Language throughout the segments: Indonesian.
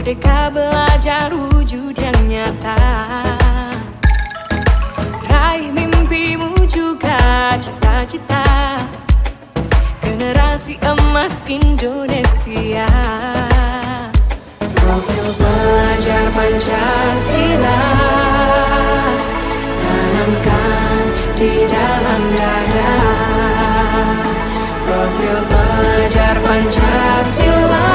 Merdeka belajar wujud yang nyata. Raih mimpimu juga cita-cita. Generasi emas Indonesia. Profil pelajar Pancasila tanamkan di dalam dada. Profil pelajar Pancasila,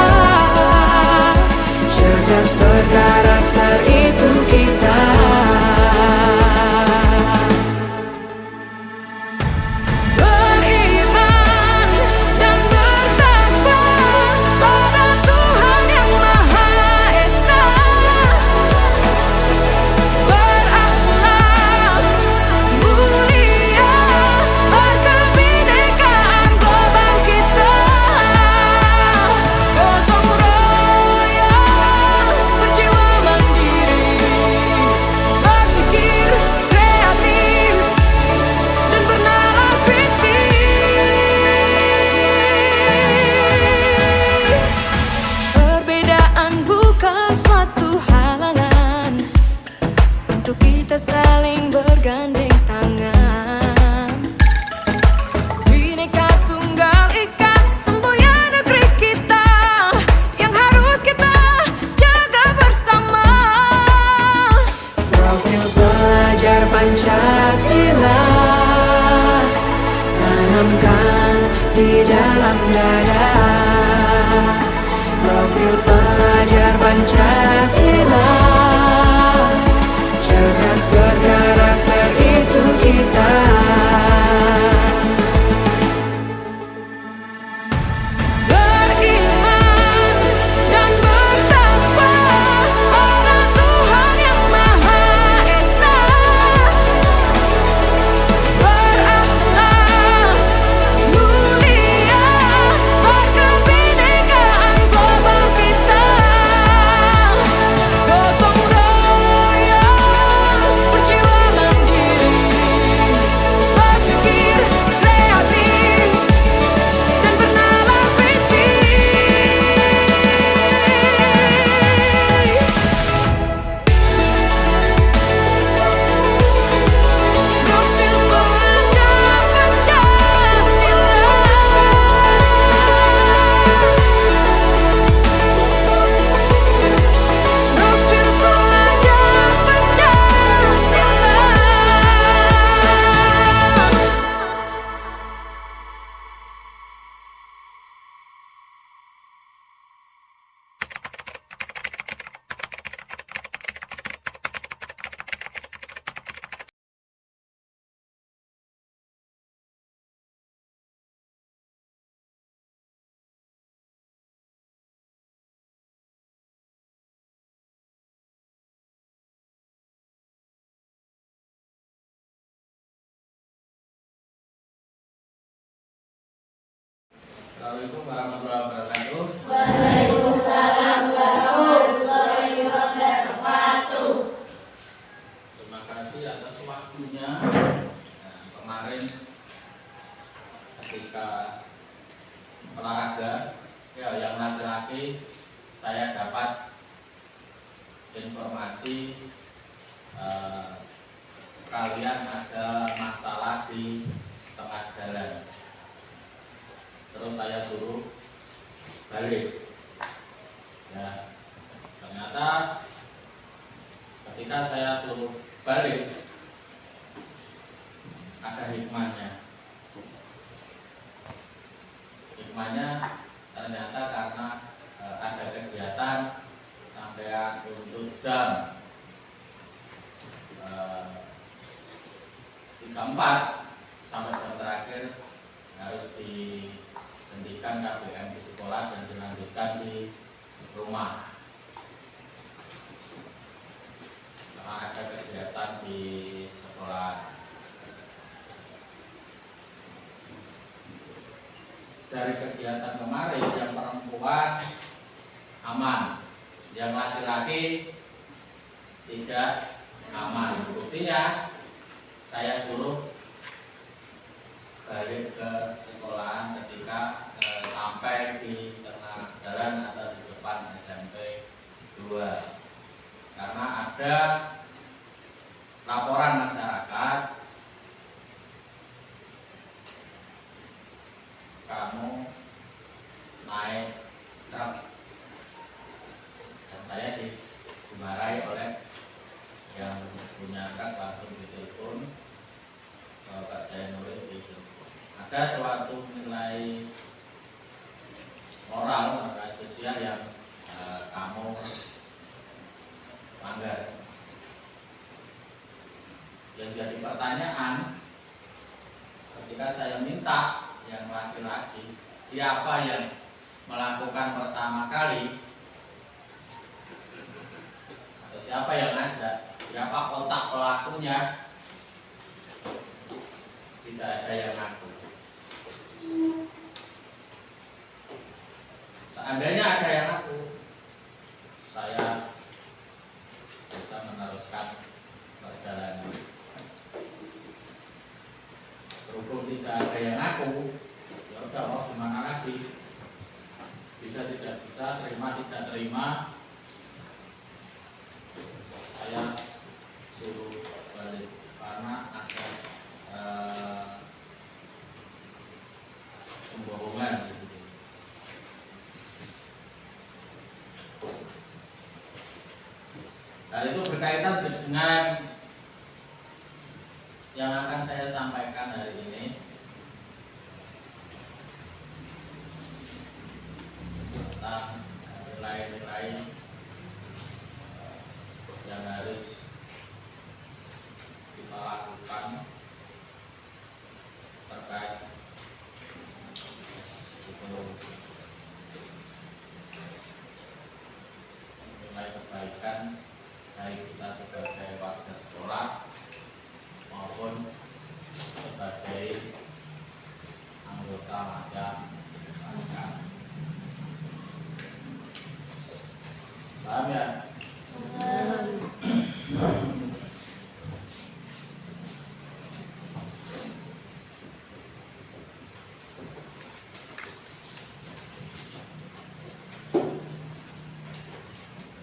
cerdas berkarakter itu kita. Beriman dan bertakwa pada Tuhan yang Maha Esa. Berakhlak mulia, berkebinekaan global kita. Gotong royong, berjiwa mandiri, berpikir kreatif dan bernalar kritis. Perbedaan bukan suatu halangan untuk kita saling bergandeng tangan. Bhinneka Tunggal Ika, semboyan negeri kita yang harus kita jaga bersama. Profil pelajar Pancasila tanamkan di dalam dada. Profil pelajar Pancasila, cerdas berkarakter itu kita. Beriman dan bertakwa pada Tuhan yang Maha Esa. Berakhlak mulia, berkebinekaan global kita. Gotong royong, berjiwa mandiri, berpikir kreatif dan bernalar kritis. Profil pelajar Pancasila. Profil pelajar Pancasila. Assalamualaikum warahmatullahi wabarakatuh. Waalaikumsalam warahmatullahi wabarakatuh. Terima kasih atas waktunya. Kemarin ketika olahraga, ya yang laki-laki, saya dapat informasi kalian ada masalah di tengah jalan. Terus saya suruh balik. Ya, ternyata ketika saya suruh balik ada hikmahnya. Hikmahnya ternyata karena ada kegiatan sampai untuk jam 3.4 sampai jam terakhir harus dihentikan KBM di sekolah dan dilanjutkan di rumah karena ada kegiatan di sekolah. Dari kegiatan kemarin yang perempuan aman, yang laki-laki tidak aman. Buktinya saya suruh balik ke sekolahan ketika sampai di tengah jalan atau di depan SMP 2. kedua, karena ada laporan masyarakat kamu naik truk dan saya dimarahi oleh yang punya truk, langsung ditelepon Pak saya nulis itu ada suatu nilai moral atau sosial yang kamu langgar. Yang jadi pertanyaan ketika saya minta yang laki-laki, siapa yang melakukan pertama kali atau siapa yang ngajak, siapa otak pelakunya, tidak ada yang ngaku. Seandainya ada yang ngaku, saya bisa meneruskan perjalanan. Berhubung tidak ada yang ngaku, ya udah mau gimana lagi? Bisa tidak bisa, terima tidak terima, saya suruh balik karena ada pembohongan di situ. Hal itu berkaitan dengan yang akan saya sampaikan hari ini tentang nilai-nilai yang harus kita lakukan terkait nilai kebaikan baik kita sebagai warga sekolah maupun sebagai anggota masyarakat. Paham ya?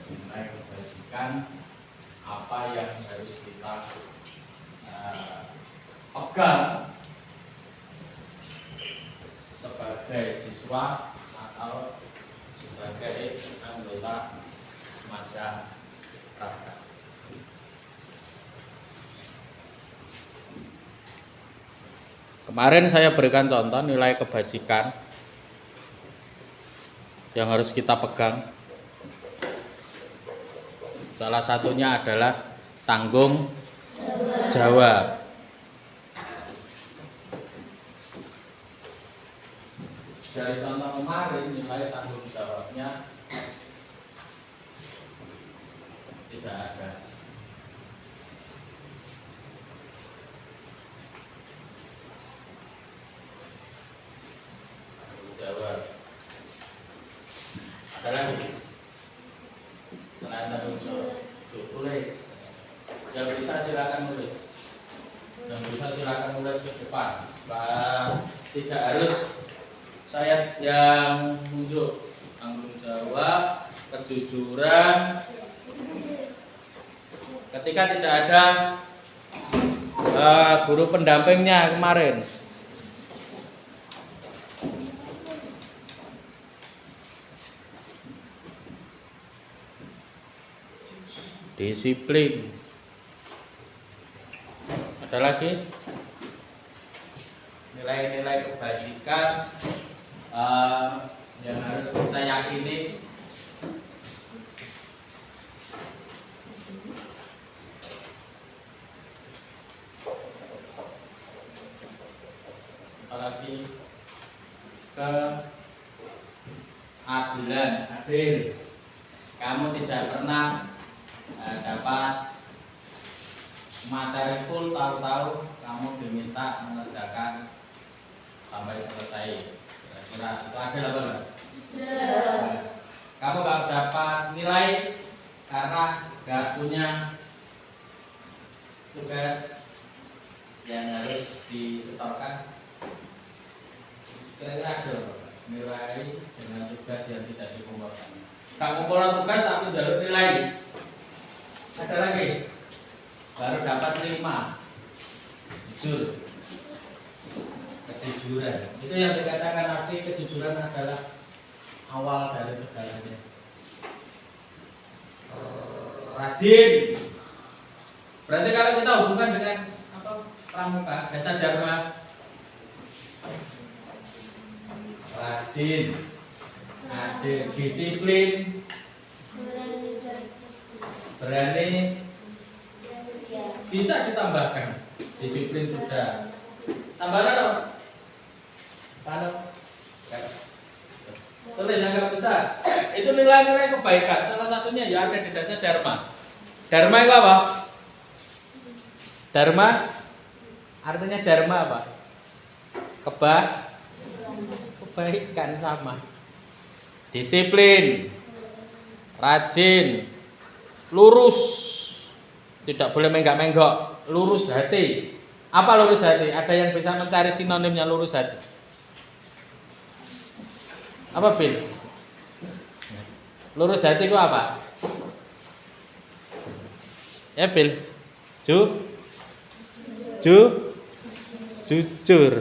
Nilai kebajikan apa yang harus kita pegang sebagai siswa atau sebagai anggota masyarakat. Kemarin saya berikan contoh nilai kebajikan yang harus kita pegang. Salah satunya adalah tanggung jawab. Dari contoh kemarin nilai tanggung jawabnya tidak ada. Tanggung jawab. Ada lagi? Selain tanggung jawab, tulis. Yang bisa silakan nulis. Yang bisa silakan nulis ke depan. Tidak harus saya yang unjuk. Tanggung jawab, kejujuran. Ketika tidak ada guru pendampingnya kemarin, disiplin. Ada lagi nilai-nilai kebajikan yang harus kita yakini. Apalagi keadilan, adil. Kamu tidak pernah dapat materi full, tahu-tahu kamu diminta mengerjakan sampai selesai. Kira-kira itu adil apa enggak? Kamu gak dapat nilai karena gak punya tugas yang harus disetorkan. Kira-kira adil nilai dengan tugas yang tidak dikumpulkan. Kamu kumpulkan tugas tapi harus nilai nilai. Ada lagi? Baru dapat 5. Jujur. Kejujuran. Itu yang dikatakan arti kejujuran adalah awal dari segalanya. Rajin. Berarti kalau kita hubungkan dengan apa? Pramuka, dasar dharma. Rajin. Adil, disiplin. Berani. Bisa ditambahkan. Disiplin sudah. Tambahan apa? Kalau tulis yang nggak bisa. Itu nilai-nilai kebaikan. Salah satunya ya ada di dasar dharma. Dharma itu apa? Dharma artinya dharma apa? Kebaikan sama. Disiplin, rajin, lurus, tidak boleh menggak-menggok, lurus hati. Apa lurus hati? Ada yang bisa mencari sinonimnya lurus hati? Apa Bil? Lurus hati itu apa? Ya Bil? Jujur.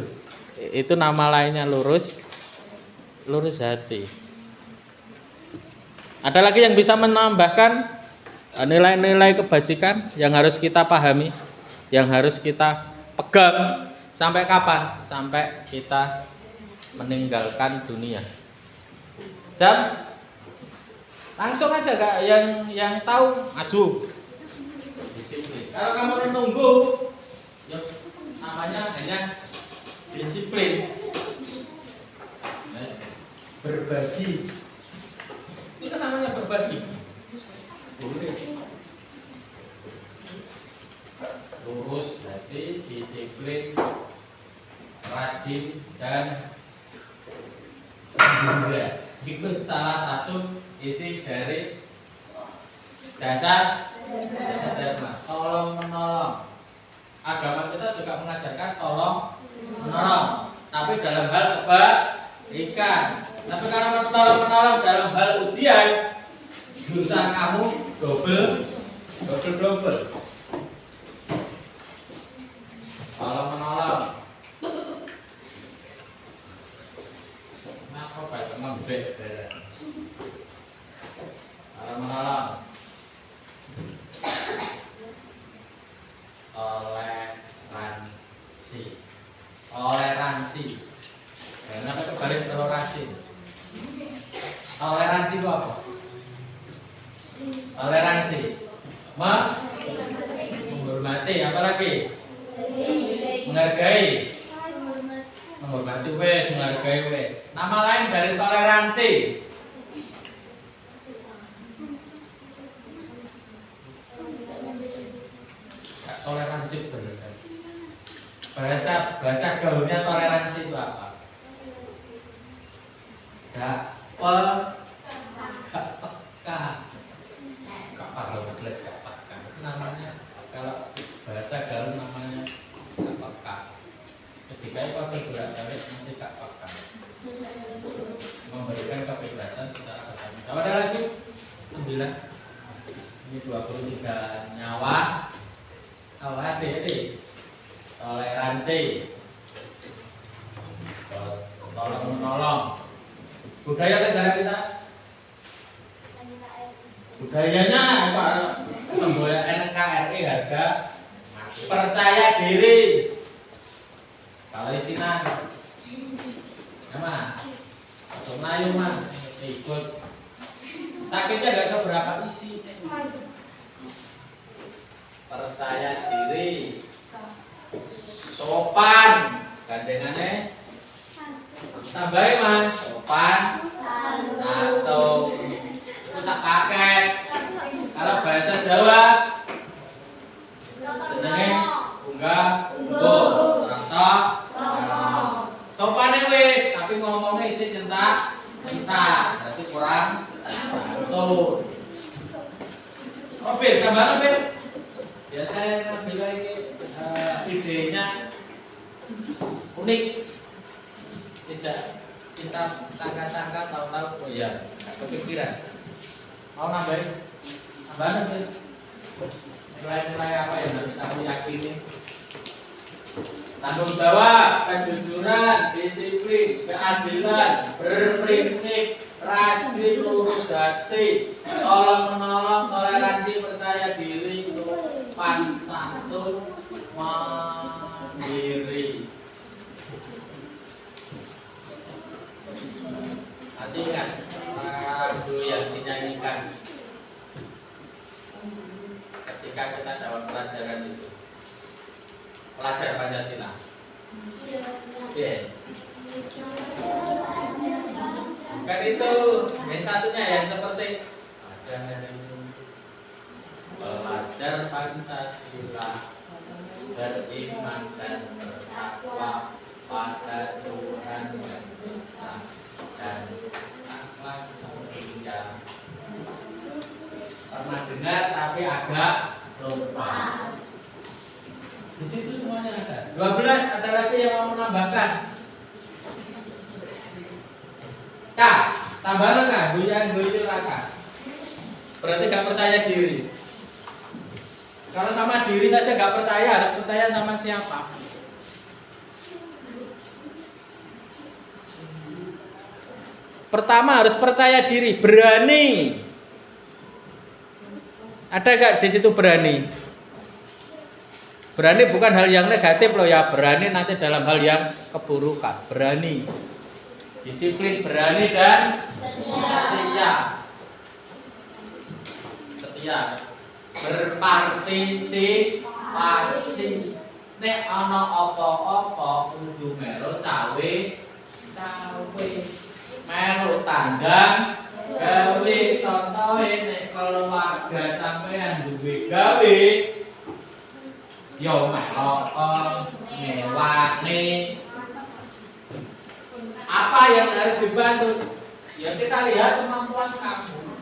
Itu nama lainnya lurus hati. Ada lagi yang bisa menambahkan nilai-nilai kebajikan yang harus kita pahami, yang harus kita pegang sampai kapan? Sampai kita meninggalkan dunia. Sam, langsung aja Kak, yang tahu maju. Disiplin. Kalau kamu menunggu, ya namanya hanya disiplin. Berbagi. Itu namanya berbagi. Boleh. Lurus hati, disiplin, rajin dan gembira. Itu salah satu isi dari dasar dharma. Tolong menolong. Agama kita juga mengajarkan tolong menolong, tapi dalam hal kebaikan. Tapi kalau menolong dalam hal ujian, dosa kamu double. Tolong menolong. Kenapa baik ngembek? Tolong menolong. Toleransi. Kenapa kebalik toleransi? Toleransi itu apa? Toleransi. Menghormati, apa lagi? Menghargai. Menghormati wes, menghargai wes. Nama lain dari toleransi. Toleransi benar. Bahasa gaulnya toleransi itu apa? Gak peka. Namanya kalau bahasa gaul namanya gak peka. Ketika itu ada berat-berat masih gak peka. Memberikan kebebasan secara bertanggung jawab. Ada lagi 9. Ini 23 nyawa. Hati-hati. Toleransi, tolong menolong. Budaya negara kita, budayanya apa? Semboyan NKRI harga mati. Percaya diri. Kalau isinan, emang atau Melayu mah ikut. Sakitnya nggak seberapa isi. Percaya diri. Sopan, gandengannya tambahin mas, sopan atau itu tak paket. Kalau bahasa Jawa jenenge unggah, rata, sopannya wis, tapi ngomongnya isi cinta, berarti kurang santun. Mobil, tambahan mobil. Biasanya bila ini idenya unik, tidak kita sangka-sangka tahu-tahu oh ya kepikiran mau nambahin Tambahan sih. Nilai-nilai apa yang harus kamu yakini? Tanggung jawab, kejujuran, disiplin, keadilan, berprinsip, rajin, lurus hati, tolong menolong, toleransi, percaya diri, sopan santun, mandiri. Masih ingat lagu yang dinyanyikan ketika kita dapat pelajaran itu? Pelajar Pancasila. Oke. Bukan itu, yang satunya yang seperti pelajar Pancasila beriman dan bertakwa pada Tuhan yang Esa dan akhlak mulia. Pernah dengar tapi agak lupa. Di situ semuanya ada. 12, ada lagi yang mau menambahkan? Kak, tambahan kan? Goyang raka. Berarti gak percaya diri. Kalau sama diri saja gak percaya, harus percaya sama siapa? Pertama harus percaya diri, berani. Ada gak di situ berani? Berani bukan hal yang negatif loh ya, berani nanti dalam hal yang keburukan. Berani, disiplin, berani dan setia. Setia, berpartisipasi. Nek ana apa-apa kudu melu cawe, melu tandang, gawe contohe nek keluarga sampean duwe gawe. Yo melok mewani. Apa yang harus dibantu? Ya kita lihat kemampuan kamu.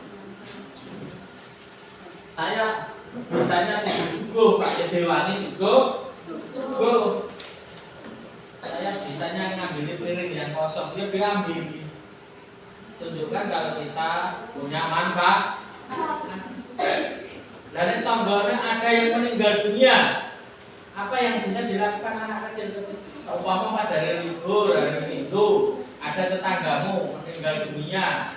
Saya bisanya sungguh-sungguh, Pak Dewani sungguh. Saya bisanya ngambil piring yang kosong, dia diambil. Tunjukkan kalau kita punya manfaat. Dan tonggolnya ada yang meninggal dunia. Apa yang bisa dilakukan anak kecil itu? Seumpama pas hari libur, hari Minggu, ada tetanggamu meninggal dunia.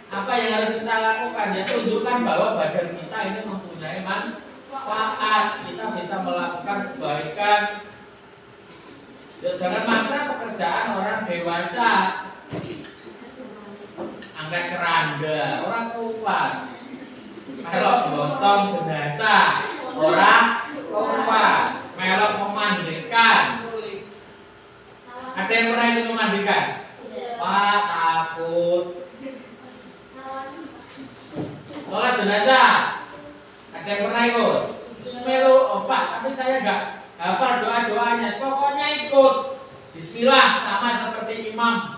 Apa yang harus kita lakukan? Ya tunjukkan bahwa badan kita ini mempunyai manfaat. Kita bisa melakukan kebaikan. Ya, jangan maksa pekerjaan orang dewasa. Angkat keranda, orang tua. Kalau gotong jenazah, orang tua. Melok memandikan. Ada yang pernah ikut memandikan? Pak, takut. Sholat jenazah. Ada yang pernah ikut? Melok, oh Pak, tapi saya enggak hafal doa-doanya. Pokoknya ikut. Bismillah, sama seperti imam.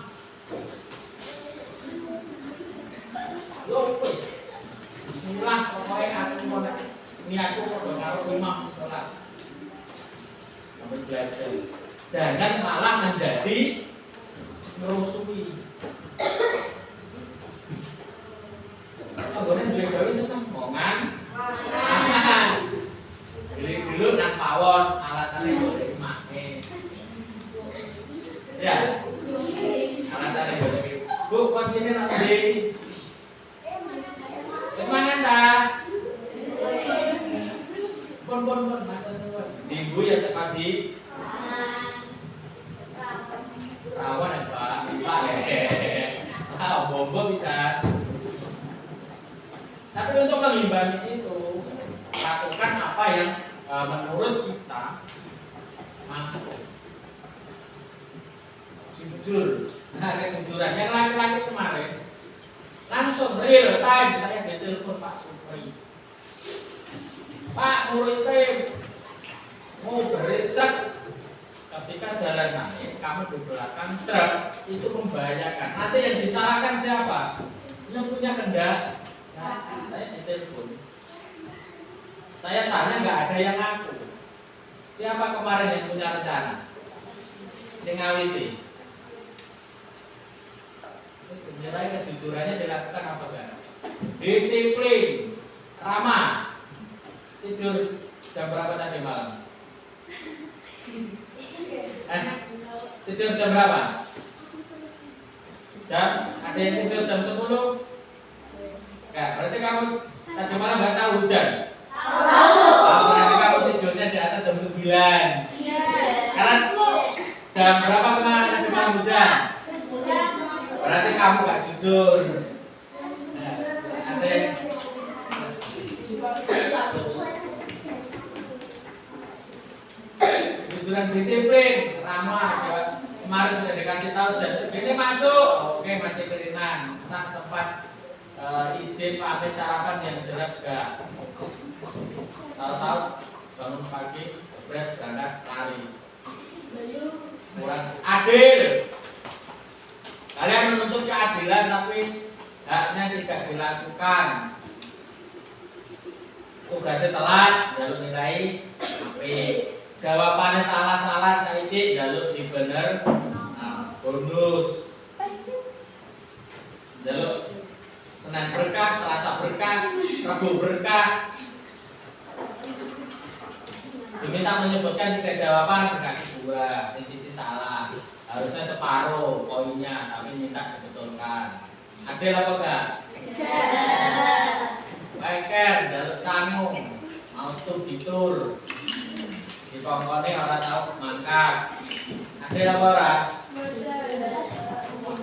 Lupis. Bismillah, pokoknya aku mau ini aku mau karo imam sholat. Belajar. Jangan malah menjadi merusui. Anggone duwe gawe seneng ngomongan. Dulu nang pawon alasane golek make. Ya. Alasane golek. Bu, kuncine nang ndi? Wis mangan ta? Pun matur nuwun. Minggu ya tekan di rawan ya Pak. Bombo bisa. Tapi untuk mengimbangi itu, lakukan apa yang menurut kita mampu. Jujur. Nah, kejujuran yang laki-laki kemarin langsung real time saya ditelepon Pak Supri. Pak, murid mau berisik ketika jalan naik, kamu di belakang truk itu membahayakan. Nanti yang disalahkan siapa? Yang punya kendaraan. Nah, saya ditelepon. Saya tanya nggak ada yang ngaku. Siapa kemarin yang punya rencana? Sing ngawiti. Nilai kejujurannya dilakukan apa enggak? Disiplin, ramah. tidur jam berapa tadi malam? Tidur jam berapa? Ada yang tidur jam 10? Enggak, berarti kamu tadi malam nggak tahu hujan? Tahu. Berarti kamu tidurnya di atas jam 9. Iya. Karena jam berapa kemarin tadi malam hujan? Berarti kamu nggak jujur. Nah, ada yang jujuran disiplin, ramah. Ya. Kemarin sudah dikasih tahu jam segini masuk, oke masih kirinan. Nah sempat izin pamit sarapan yang jelas gak? Tahu-tahu bangun pagi, berangkat lari. Kurang adil. Kalian menuntut keadilan tapi haknya tidak dilakukan. Tugasnya telat, jalur nilai tapi jawabannya salah-salah saiki jalur dibener. Nah, bonus. Jalur Senin berkah, Selasa berkah, Rabu berkah. Diminta menyebutkan 3 jawaban dikasih 2, sisi salah. Harusnya separuh poinnya, tapi minta dibetulkan. Adil apa enggak? Weker, jalur sanggung, mau studi tur. Di kongkone orang tahu mangkat. Adil apa ora?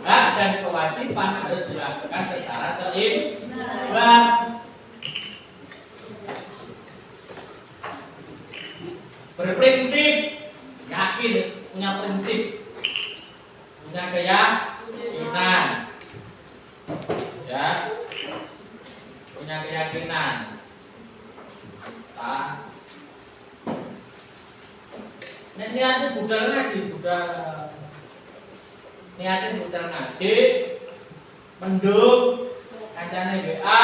Hak dan kewajiban harus dilakukan secara seimbang. Berprinsip, yakin punya prinsip, punya keyakinan, ya, punya keyakinan. Niatin budal ngaji, niatin budal ngaji, mendung, kancane WA,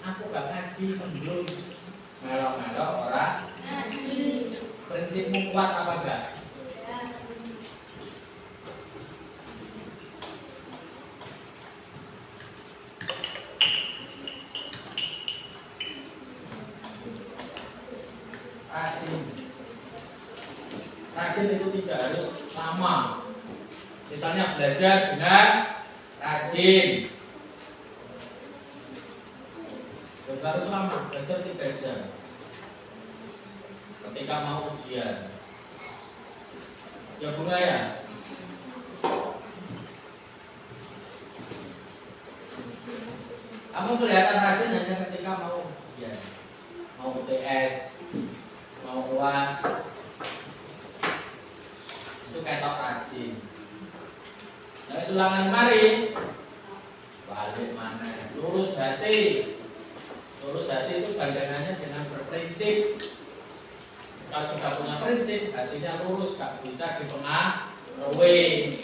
aku gak ngaji, mendung, melok-melok orang. Prinsipmu kuat apa enggak? Rajin itu tidak harus lama. Misalnya belajar dengan rajin. Tidak harus lama, belajar 3 jam. Ketika mau ujian, ya bunga ya. Kamu kelihatan rajin hanya ketika mau ujian, mau UTS, mau UAS, itu ketok rajin. Nah, ulangan mari, balik mana? Lurus hati. Lurus hati itu gandengannya dengan berprinsip. Kalau sudah punya prinsip, hatinya lurus, gak bisa dipengaruhi.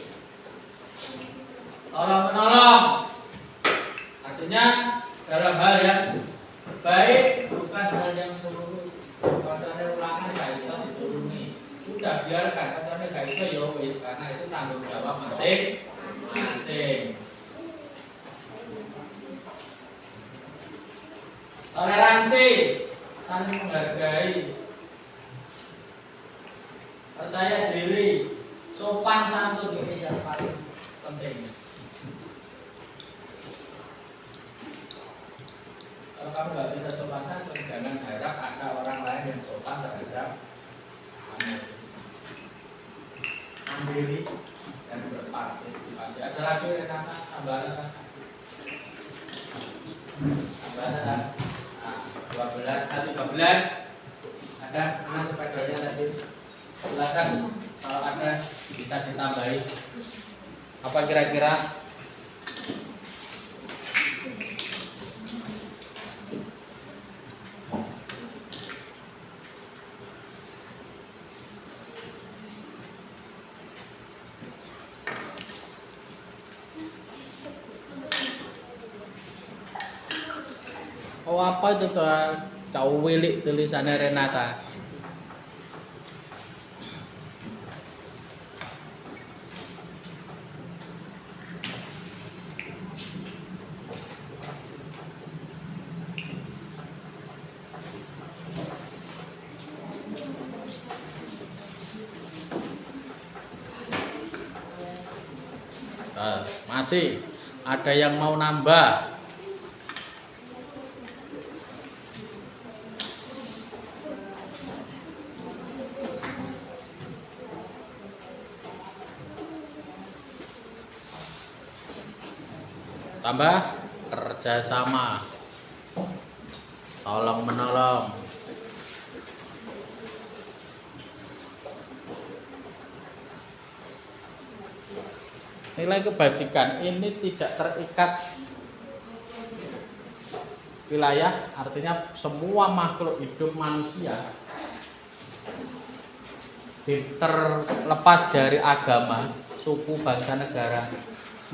Tolong menolong, artinya dalam hal yang baik, bukan hal yang suruh. Katanya ulangan gak bisa dituruni, sudah biarkan. Katanya gak bisa ya wis, karena itu tanggung jawab masing-masing. Toleransi, saling menghargai. Percaya diri, sopan santun ini yang paling penting. Kalau kamu nggak bisa sopan santun, jangan harap ada orang lain yang sopan terhadap kamu. Mandiri dan berpartisipasi. Ada lagi Renata tambahan? Tambahan ada? 12 tadi 12. Ada mana sepedanya tadi? Silakan kalau ada bisa ditambahi. Apa kira-kira? Oh apa itu tuh kau wilik tulisannya Renata? Masih ada yang mau nambah? Tambah kerjasama, tolong menolong. Nilai kebajikan ini tidak terikat wilayah, artinya semua makhluk hidup manusia terlepas dari agama, suku, bangsa, negara.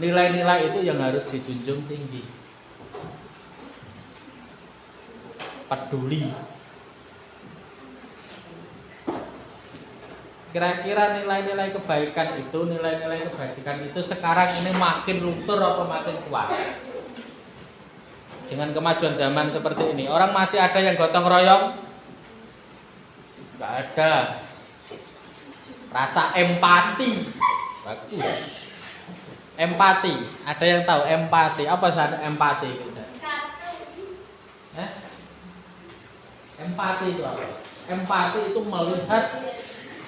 Nilai-nilai itu yang harus dijunjung tinggi. Peduli. Kira-kira nilai-nilai kebaikan itu, nilai-nilai kebajikan itu sekarang ini makin luntur atau makin kuat? Dengan kemajuan zaman seperti ini, orang masih ada yang gotong royong? Enggak ada. Rasa empati. Bagus. Empati, ada yang tahu empati? Apa sih empati? Empati itu apa? Empati itu melihat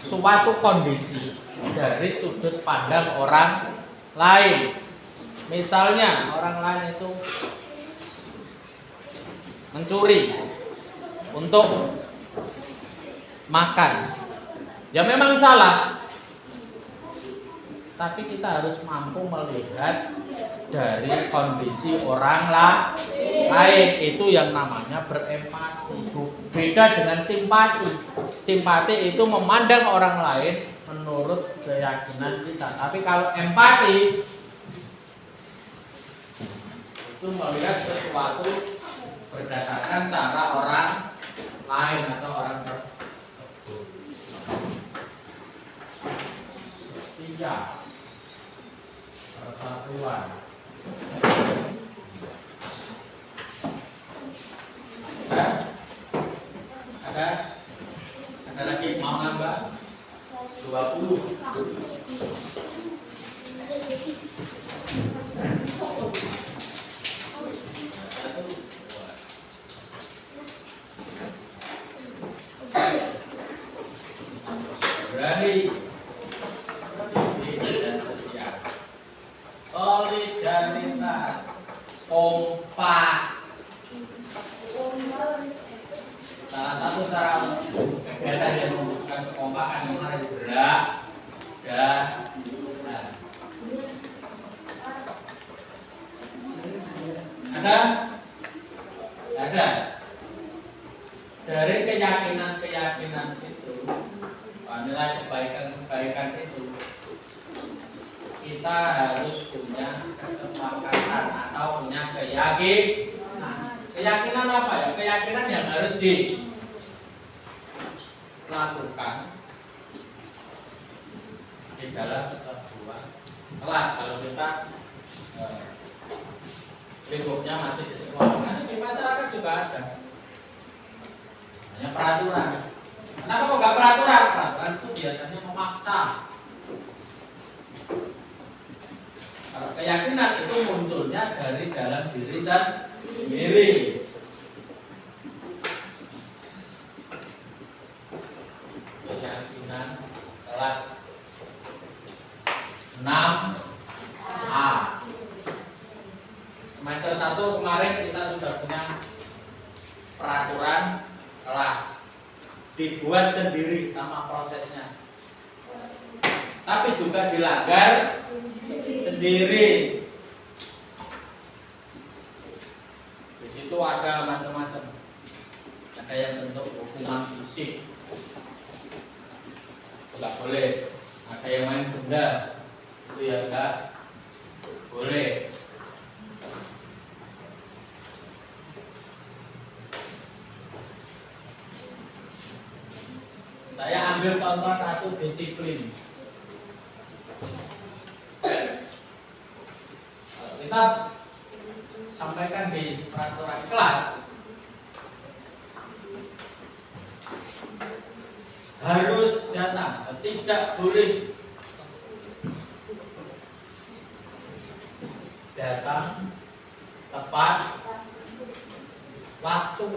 suatu kondisi dari sudut pandang orang lain. Misalnya orang lain itu mencuri untuk makan, ya memang salah. Tapi kita harus mampu melihat dari kondisi orang lain. Itu yang namanya berempati. Beda dengan simpati. Simpati itu memandang orang lain menurut keyakinan kita. Tapi kalau empati itu melihat sesuatu berdasarkan cara orang lain atau orang tersebut. Setia. Persatuan. Ada lagi mau nambah? 20. Berani. Solidaritas, kompak. Salah satu cara kegiatan yang membutuhkan kekompakan kemarin berat, ada. Dari keyakinan itu, nilai kebaikan itu, kita harus punya kesepakatan atau punya keyakinan. Keyakinan apa ya? Keyakinan yang harus dilakukan di dalam sebuah kelas. Kalau kita lingkupnya masih di sekolah, nanti di masyarakat juga ada. Hanya peraturan. Kenapa kok nggak peraturan? Peraturan itu biasanya memaksa. Kalau keyakinan itu munculnya dari dalam diri sendiri. Keyakinan kelas 6A. Semester 1 kemarin kita sudah punya peraturan kelas. Dibuat sendiri sama prosesnya. Tapi juga dilanggar sendiri. Di situ ada macam-macam. Ada yang bentuk hukuman fisik, nggak boleh. Ada yang main benda, itu ya nggak boleh. Saya ambil contoh satu disiplin. Kita sampaikan di peraturan kelas, harus datang, tidak boleh datang tepat waktu.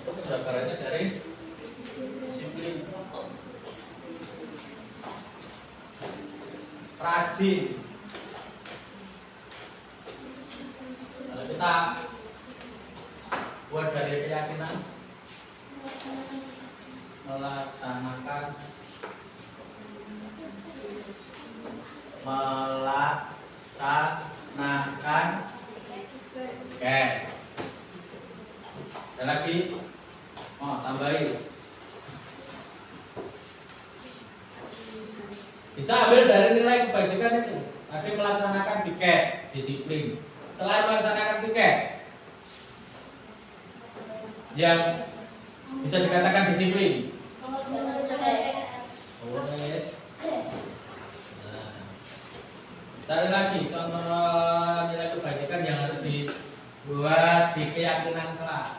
Itu penjabarannya dari disiplin. Rajin. Kalau kita buat dari keyakinan, melaksanakan oke. Ada lagi? Oh, tambahin. Bisa ambil dari nilai kebajikan itu. Tadi melaksanakan piket, disiplin. Selain melaksanakan piket, yang bisa dikatakan disiplin. Yes. Nah, cari lagi contoh nilai kebajikan yang harus dibuat di keyakinan kelas.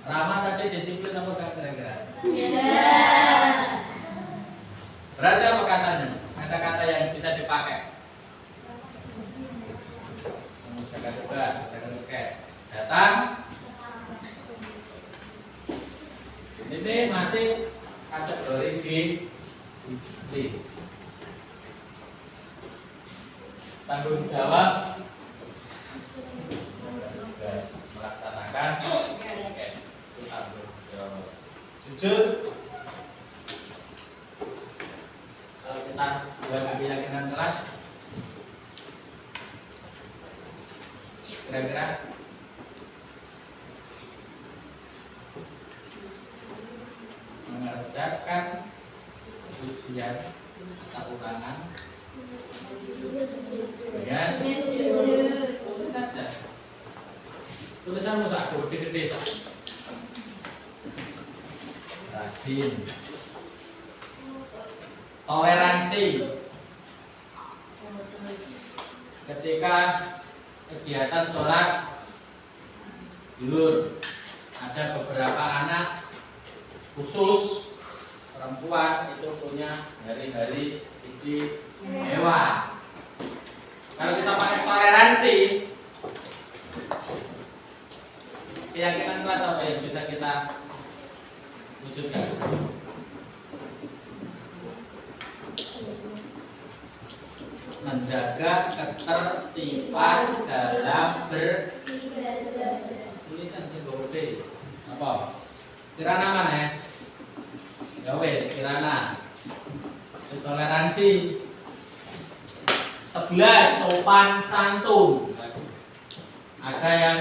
Rama tadi disiplin apa enggak kira-kira? Berarti apa katanya? Kata-kata yang bisa dipakai. Jaga juga, datang. Ini masih kategori disiplin. Tanggung jawab, tugas melaksanakan. Oke, itu tanggung jawab. Jujur. Kalau kita buat keyakinan kelas, kira-kira mengerjakan ujian atau ulangan dengan tulis saja. Tulisan usah gede-gede. Rajin. Toleransi. Ketika kegiatan sholat zuhur, ada beberapa anak khusus perempuan itu punya hari-hari istimewa. Kalau kita pakai toleransi, keyakinan kelas apa yang bisa kita wujudkan? Menjaga ketertiban dalam tulisan gede. Apa? Kirana mana ya? Ya wes, kirana. Toleransi. 11 sopan santun. Ada yang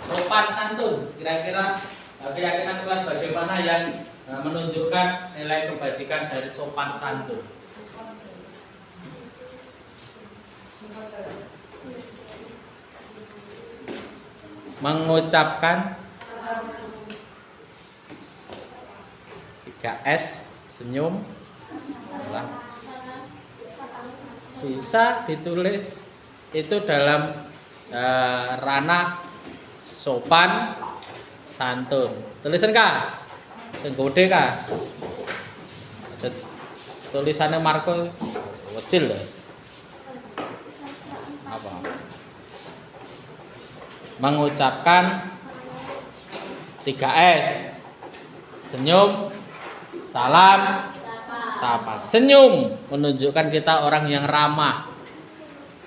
sopan santun. Kira-kira keyakinan kelas bagaimana yang menunjukkan nilai kebajikan dari sopan santun? Mengucapkan 3S, senyum, bisa ditulis itu dalam ranah sopan santun. Tulisan kah? Senggode kah? Tulisannya Marco kecil loh. Apa? Mengucapkan 3S, senyum, salam, sapa. Senyum menunjukkan kita orang yang ramah.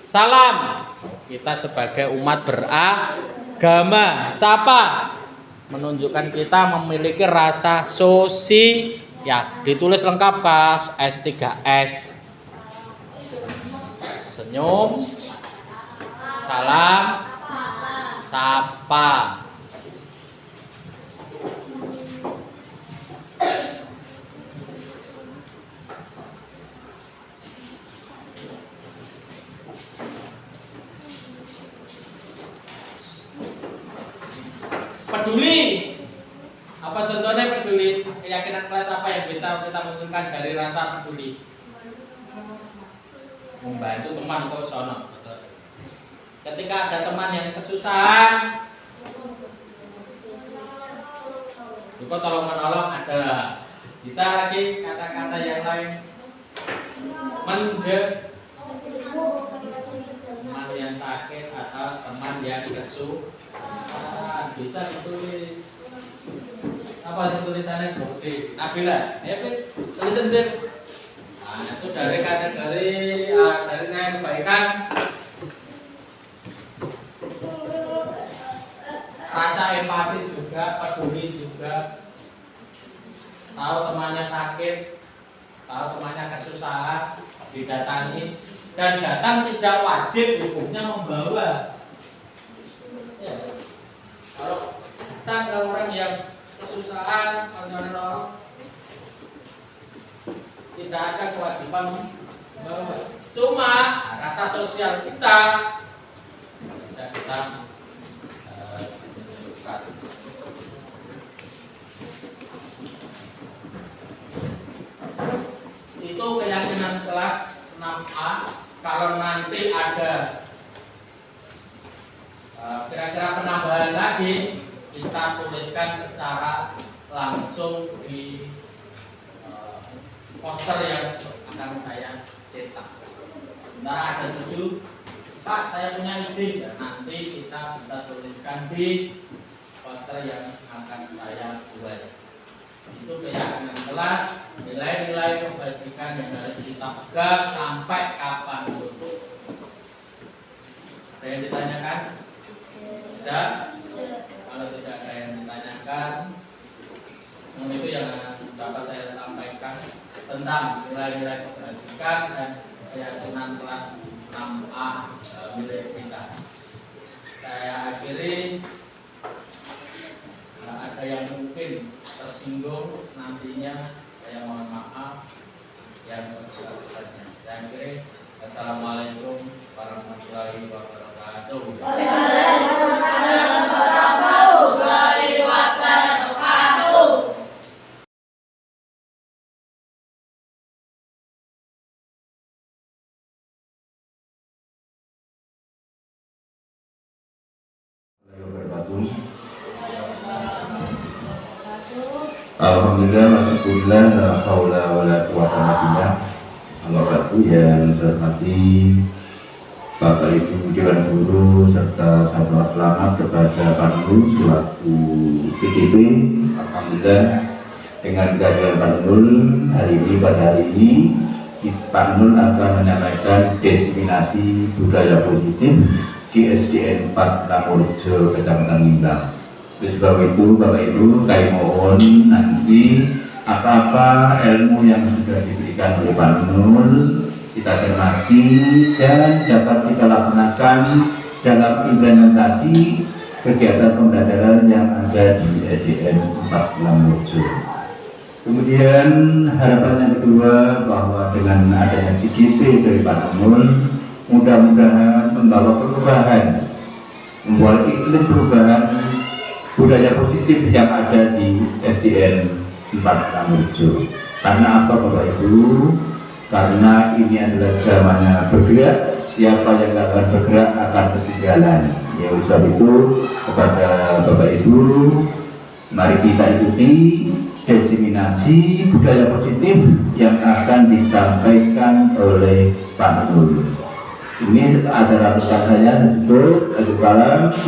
Salam, kita sebagai umat beragama. Sapa menunjukkan kita memiliki rasa sosial. Ditulis lengkap kah? S3S. Senyum, salam, sapa. Peduli. Apa contohnya peduli? Keyakinan kelas apa yang bisa kita munculkan dari rasa peduli? Membantu teman kok sono. Ketika ada teman yang kesusahan, Duko tolong menolong ada. Bisa lagi kata-kata yang lain. Teman yang sakit atau teman yang kesusahan. Bisa ditulis. Apa sih tulisannya? Bukti. Nabila, ya tulis sendiri. Nah, itu dari kategori dari nilai kebaikan. Rasa empati juga, peduli juga. Tahu temannya sakit, tahu temannya kesusahan, didatangi, dan datang tidak wajib hukumnya membawa. Ya. Kalau datang ke orang yang kesusahan, orang tidak ada kewajiban membawa. Cuma rasa sosial kita bisa kita tunjukkan. Itu keyakinan kelas 6A. Kalau nanti ada kira-kira penambahan lagi, kita tuliskan secara langsung di poster yang akan saya cetak. Sementara ada 7, Pak, saya punya ide, dan nanti kita bisa tuliskan di poster yang akan saya buat. Itu keyakinan kelas, nilai-nilai kebajikan yang harus kita pegang sampai kapan itu. Ada yang ditanyakan? Tidak? Kalau tidak ada yang ditanyakan, itu yang dapat saya sampaikan tentang nilai-nilai kebajikan dan keyakinan kelas 6A milik kita. Saya akhiri. Ada yang mungkin tersinggung nantinya, saya mohon maaf yang sebesar-besarnya. Saya akhiri. Assalamualaikum warahmatullahi wabarakatuh. Waalaikumsalam warahmatullahi wabarakatuh. Alhamdulillah, masyukurillah, la haula wa la quwata illa billah. Yang saya hormati Bapak Ibu Dewan Guru serta sahabat selamat kepada Pak Nul selaku CGP. Alhamdulillah, dengan kehadiran Pak Nul pada hari ini Pak Nul akan menyampaikan diseminasi budaya positif di SDN 4 Lamurjo, Kecamatan Mindang. Oleh sebab itu, Bapak Ibu, kami mohon nanti apa-apa ilmu yang sudah diberikan oleh Pak Nul kita cermati dan dapat kita laksanakan dalam implementasi kegiatan pembelajaran yang ada di SDN 4 Lamurjo. Kemudian harapan yang kedua, bahwa dengan adanya CGP dari Pak Nul, mudah-mudahan membawa perubahan, membuat iklim perubahan budaya positif yang ada di SDN 4 Lamurjo. Karena apa Bapak Ibu? Karena ini adalah zamannya bergerak, siapa yang tidak akan bergerak akan ketinggalan. Ya, oleh sebab itu kepada Bapak Ibu, mari kita ikuti diseminasi budaya positif yang akan disampaikan oleh Pak Nul. Ini acara besar saya tutup.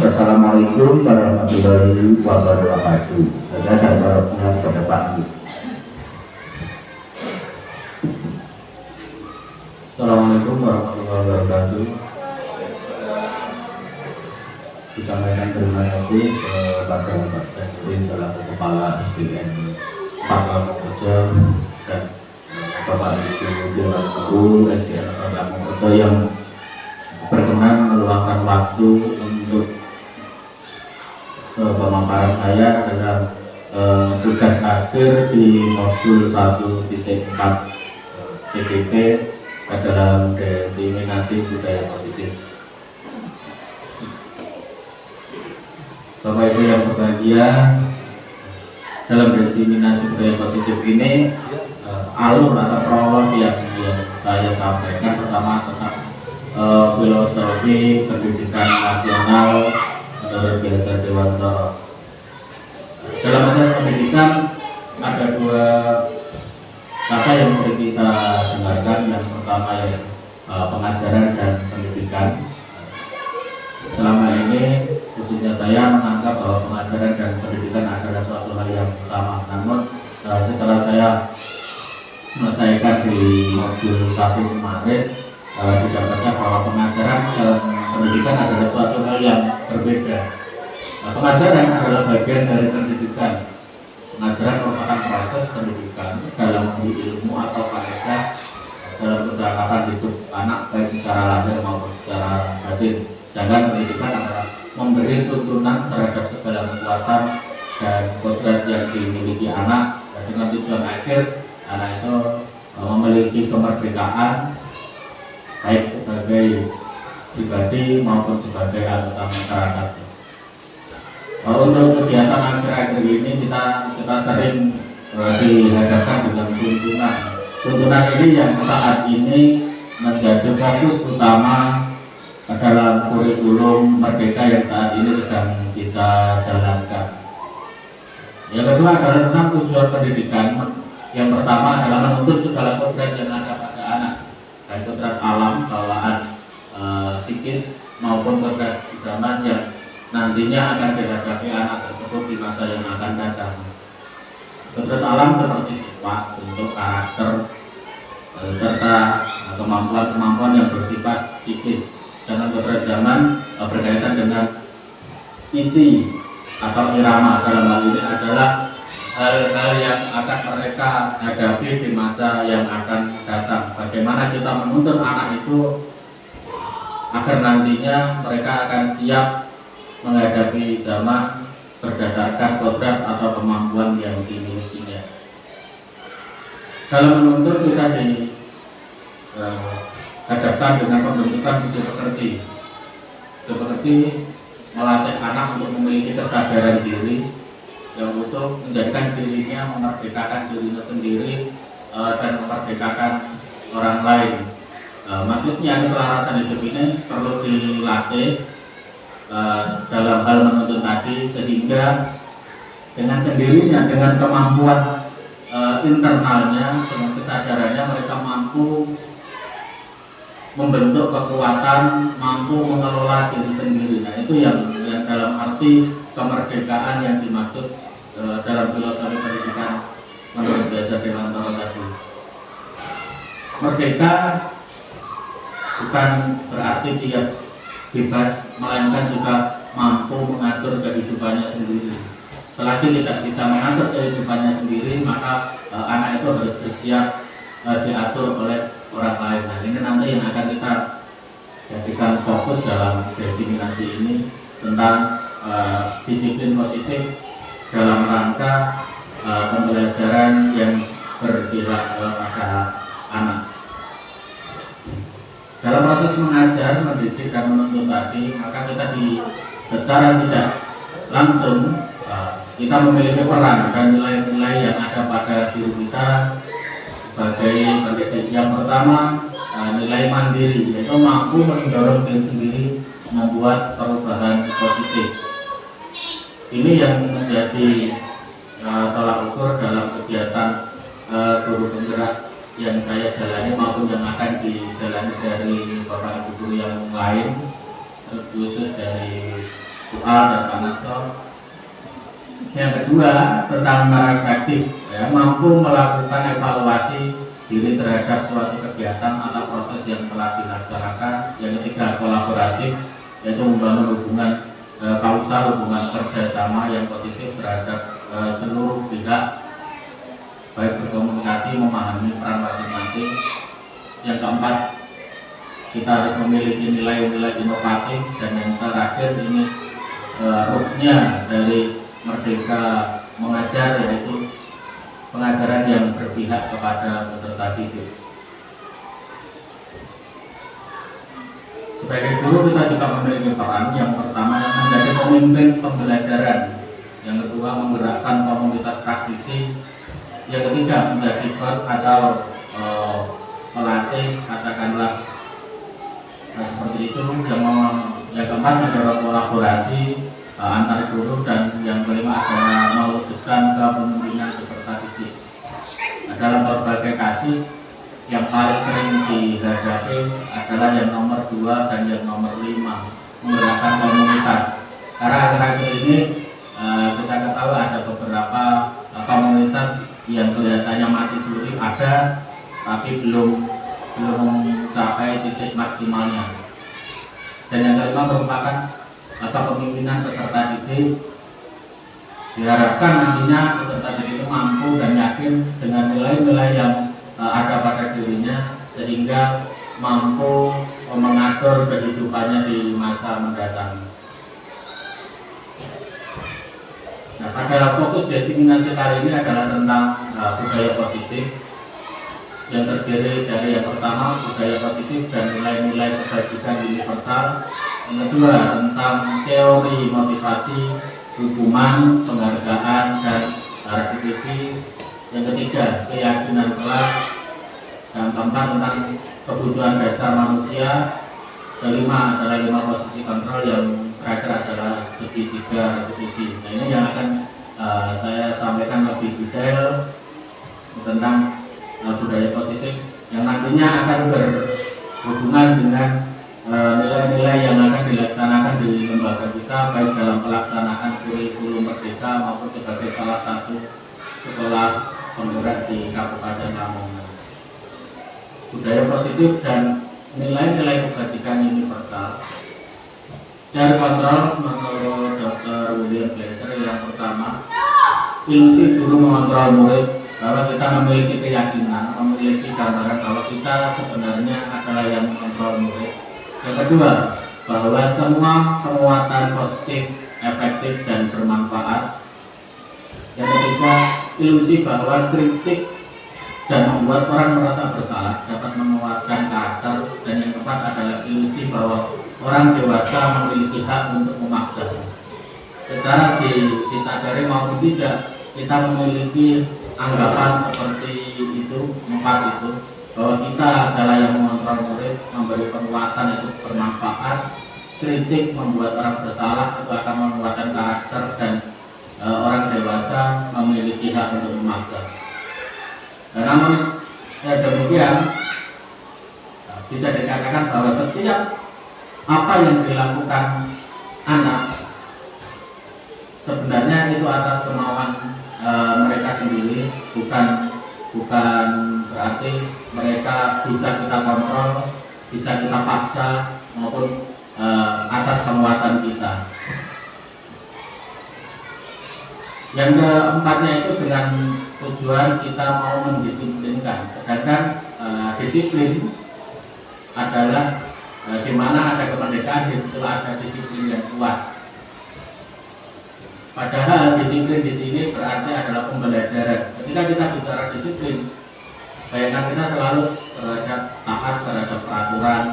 Wassalamualaikum warahmatullahi wabarakatuh. Saya berharap kepada Pak Nul. Assalamualaikum warahmatullahi wabarakatuh. Disampaikan terima kasih kepada Pak Cendri selaku Kepala SDN 4 Lamurjo dan Bapak Ibu Dewan Guru SDN 4 Lamurjo yang berkenan meluangkan waktu untuk pemaparan saya dalam tugas akhir di modul 1.4 CGP dalam diseminasi budaya positif. Bapak Ibu yang berbahagia, dalam diseminasi budaya positif ini alur atau prolog yang saya sampaikan pertama tentang filosofi pendidikan nasional menurut Belajar Dewantara. Dalam proses pendidikan ada dua kita dengarkan yang pertama yaitu pengajaran dan pendidikan. Selama ini khususnya saya menganggap bahwa pengajaran dan pendidikan adalah suatu hal yang sama. Namun setelah saya menyelesaikan di modul 1 kemarin, didapatkan bahwa pengajaran dan pendidikan adalah suatu hal yang berbeda. Pengajaran adalah bagian dari pendidikan. Pengajaran merupakan proses pendidikan dalam ilmu atau faedah dalam perjalanan hidup anak baik secara lahir maupun secara batin. Sedangkan pendidikan adalah memberi tuntunan terhadap segala kekuatan dan kodrat yang dimiliki anak, dan dengan tujuan akhir anak itu memiliki kemerdekaan baik sebagai pribadi maupun sebagai anggota masyarakat. Untuk kegiatan akhir-akhir ini kita sering dihadapkan dengan tuntunan ini yang saat ini menjadi fokus utama dalam kurikulum Merdeka yang saat ini sedang kita jalankan. Yang kedua adalah tentang tujuan pendidikan. Yang pertama adalah menuntut segala kodrat yang ada pada anak, baik kodrat alam, bawaan, psikis maupun kodrat di zaman yang nantinya akan dihadapi anak tersebut di masa yang akan datang. Kodrat alam seperti sifat, bentuk, karakter, serta kemampuan-kemampuan yang bersifat psikis. Dengan kodrat zaman berkaitan dengan isi atau irama. Dalam hal ini adalah hal-hal yang akan mereka hadapi di masa yang akan datang. Bagaimana kita menuntun anak itu agar nantinya mereka akan siap menghadapi zaman berdasarkan kodrat atau kemampuan yang dimilikinya. Dalam menuntut kita dihadapkan dengan pembentukan budi pekerti. Budi pekerti melatih anak untuk memiliki kesadaran diri yang untuk menjadikan dirinya, memerdekakan dirinya sendiri dan memerdekakan orang lain. Maksudnya keselarasan hidup ini perlu dilatih dalam hal menuntun tadi, sehingga dengan sendirinya, dengan kemampuan internalnya, dengan kesadarannya mereka mampu membentuk kekuatan, mampu mengelola diri sendiri. Nah, itu yang dalam arti kemerdekaan yang dimaksud dalam filosofi pendidikan menurut Belajar Dewantara tadi. Merdeka bukan berarti dia bebas, melainkan juga mampu mengatur kehidupannya sendiri. Selagi tidak bisa mengatur kehidupannya sendiri, maka anak itu harus bersiap diatur oleh orang lain. Nah, ini nanti yang akan kita jadikan fokus dalam diseminasi ini tentang disiplin positif dalam rangka pembelajaran yang berpihak pada anak. Dalam proses mengajar, mendidik dan menuntun tadi, maka kita secara tidak langsung kita memiliki peran dan nilai-nilai yang ada pada diri kita sebagai pendidik. Yang pertama, nilai mandiri, yaitu mampu mendorong diri sendiri membuat perubahan positif. Ini yang menjadi tolak ukur dalam kegiatan guru penggerak yang saya jalani maupun yang akan dijalani dari Bapak Ibu guru yang lain, khusus dari UA dan Panasto. Yang kedua, tentang reflektif, mampu melakukan evaluasi diri terhadap suatu kegiatan atau proses yang telah dilaksanakan. Yang ketiga, kolaboratif, yaitu membangun hubungan kausal, hubungan kerjasama yang positif terhadap seluruh pihak, baik berkomunikasi, memahami peran masing-masing. Yang keempat, kita harus memiliki nilai-nilai inovatif. Dan yang terakhir, ini rootnya dari Merdeka Mengajar, yaitu pengajaran yang berpihak kepada peserta didik. Sebagai guru kita juga memiliki peran. Yang pertama, menjadi pemimpin pembelajaran. Yang kedua, menggerakkan komunitas praktisi. Yang ketiga, menjadi coach atau pelatih, katakanlah seperti itu. Yang keempat, mendorong kolaborasi antar guru. Dan yang kelima adalah mewujudkan kepemimpinan peserta didik. Dalam berbagai kasus yang paling sering dihadapi adalah yang nomor 2 dan yang nomor 5, menggerakkan komunitas. Karena akhir-akhir ini kita ketahui ada beberapa komunitas yang kelihatannya mati suri ada, tapi belum mencapai titik maksimalnya. Dan yang kelima merupakan kepemimpinan peserta didik. Diharapkan nantinya peserta didik itu mampu dan yakin dengan nilai-nilai yang ada pada dirinya sehingga mampu mengatur kehidupannya di masa mendatang. Nah, pada fokus diseminasi kali ini adalah tentang budaya positif yang terdiri dari yang pertama budaya positif dan nilai-nilai kebajikan universal, yang kedua tentang teori motivasi, hukuman, penghargaan, dan restitusi, yang ketiga keyakinan kelas, dan keempat tentang kebutuhan dasar manusia, kelima adalah 5 posisi kontrol, yang terakhir adalah segitiga restitusi. Nah, ini yang akan saya sampaikan lebih detail tentang budaya positif yang nantinya akan berhubungan dengan nilai-nilai yang akan dilaksanakan di lembaga kita, baik dalam pelaksanaan kurikulum Merdeka maupun sebagai salah satu sekolah penggerak di Kabupaten Lamongan. Budaya positif dan nilai-nilai kebajikan universal. Cara kontrol menurut Dr. William Glasser yang pertama, ilusi guru mengontrol murid bahwa kita memiliki keyakinan, memiliki gambaran bahwa kita sebenarnya adalah yang mengontrol murid. Yang kedua, bahwa semua penguatan positif, efektif, dan bermanfaat. Yang ketiga, ilusi bahwa kritik dan membuat orang merasa bersalah dapat menguatkan karakter. Dan yang keempat adalah ilusi bahwa orang dewasa memiliki hak untuk memaksa. Secara disadari maupun tidak, kita memiliki anggapan seperti itu, 4 itu, bahwa kita adalah yang mengontrol murid, memberi penguatan itu bermanfaat, kritik membuat orang bersalah itu akan menguatkan karakter, dan orang dewasa memiliki hak untuk memaksa. Dan namun demikian bisa dikatakan bahwa setiap apa yang dilakukan anak sebenarnya itu atas kemauan mereka sendiri, bukan berarti mereka bisa kita kontrol, bisa kita paksa, maupun atas penguatan kita. Yang keempatnya itu dengan tujuan kita mau mendisiplinkan, sedangkan disiplin adalah di mana ada kemerdekaan, di situ ada disiplin yang kuat. Padahal disiplin di sini berarti adalah pembelajaran. Ketika kita bicara disiplin, bayangkan kita selalu taat terhadap peraturan,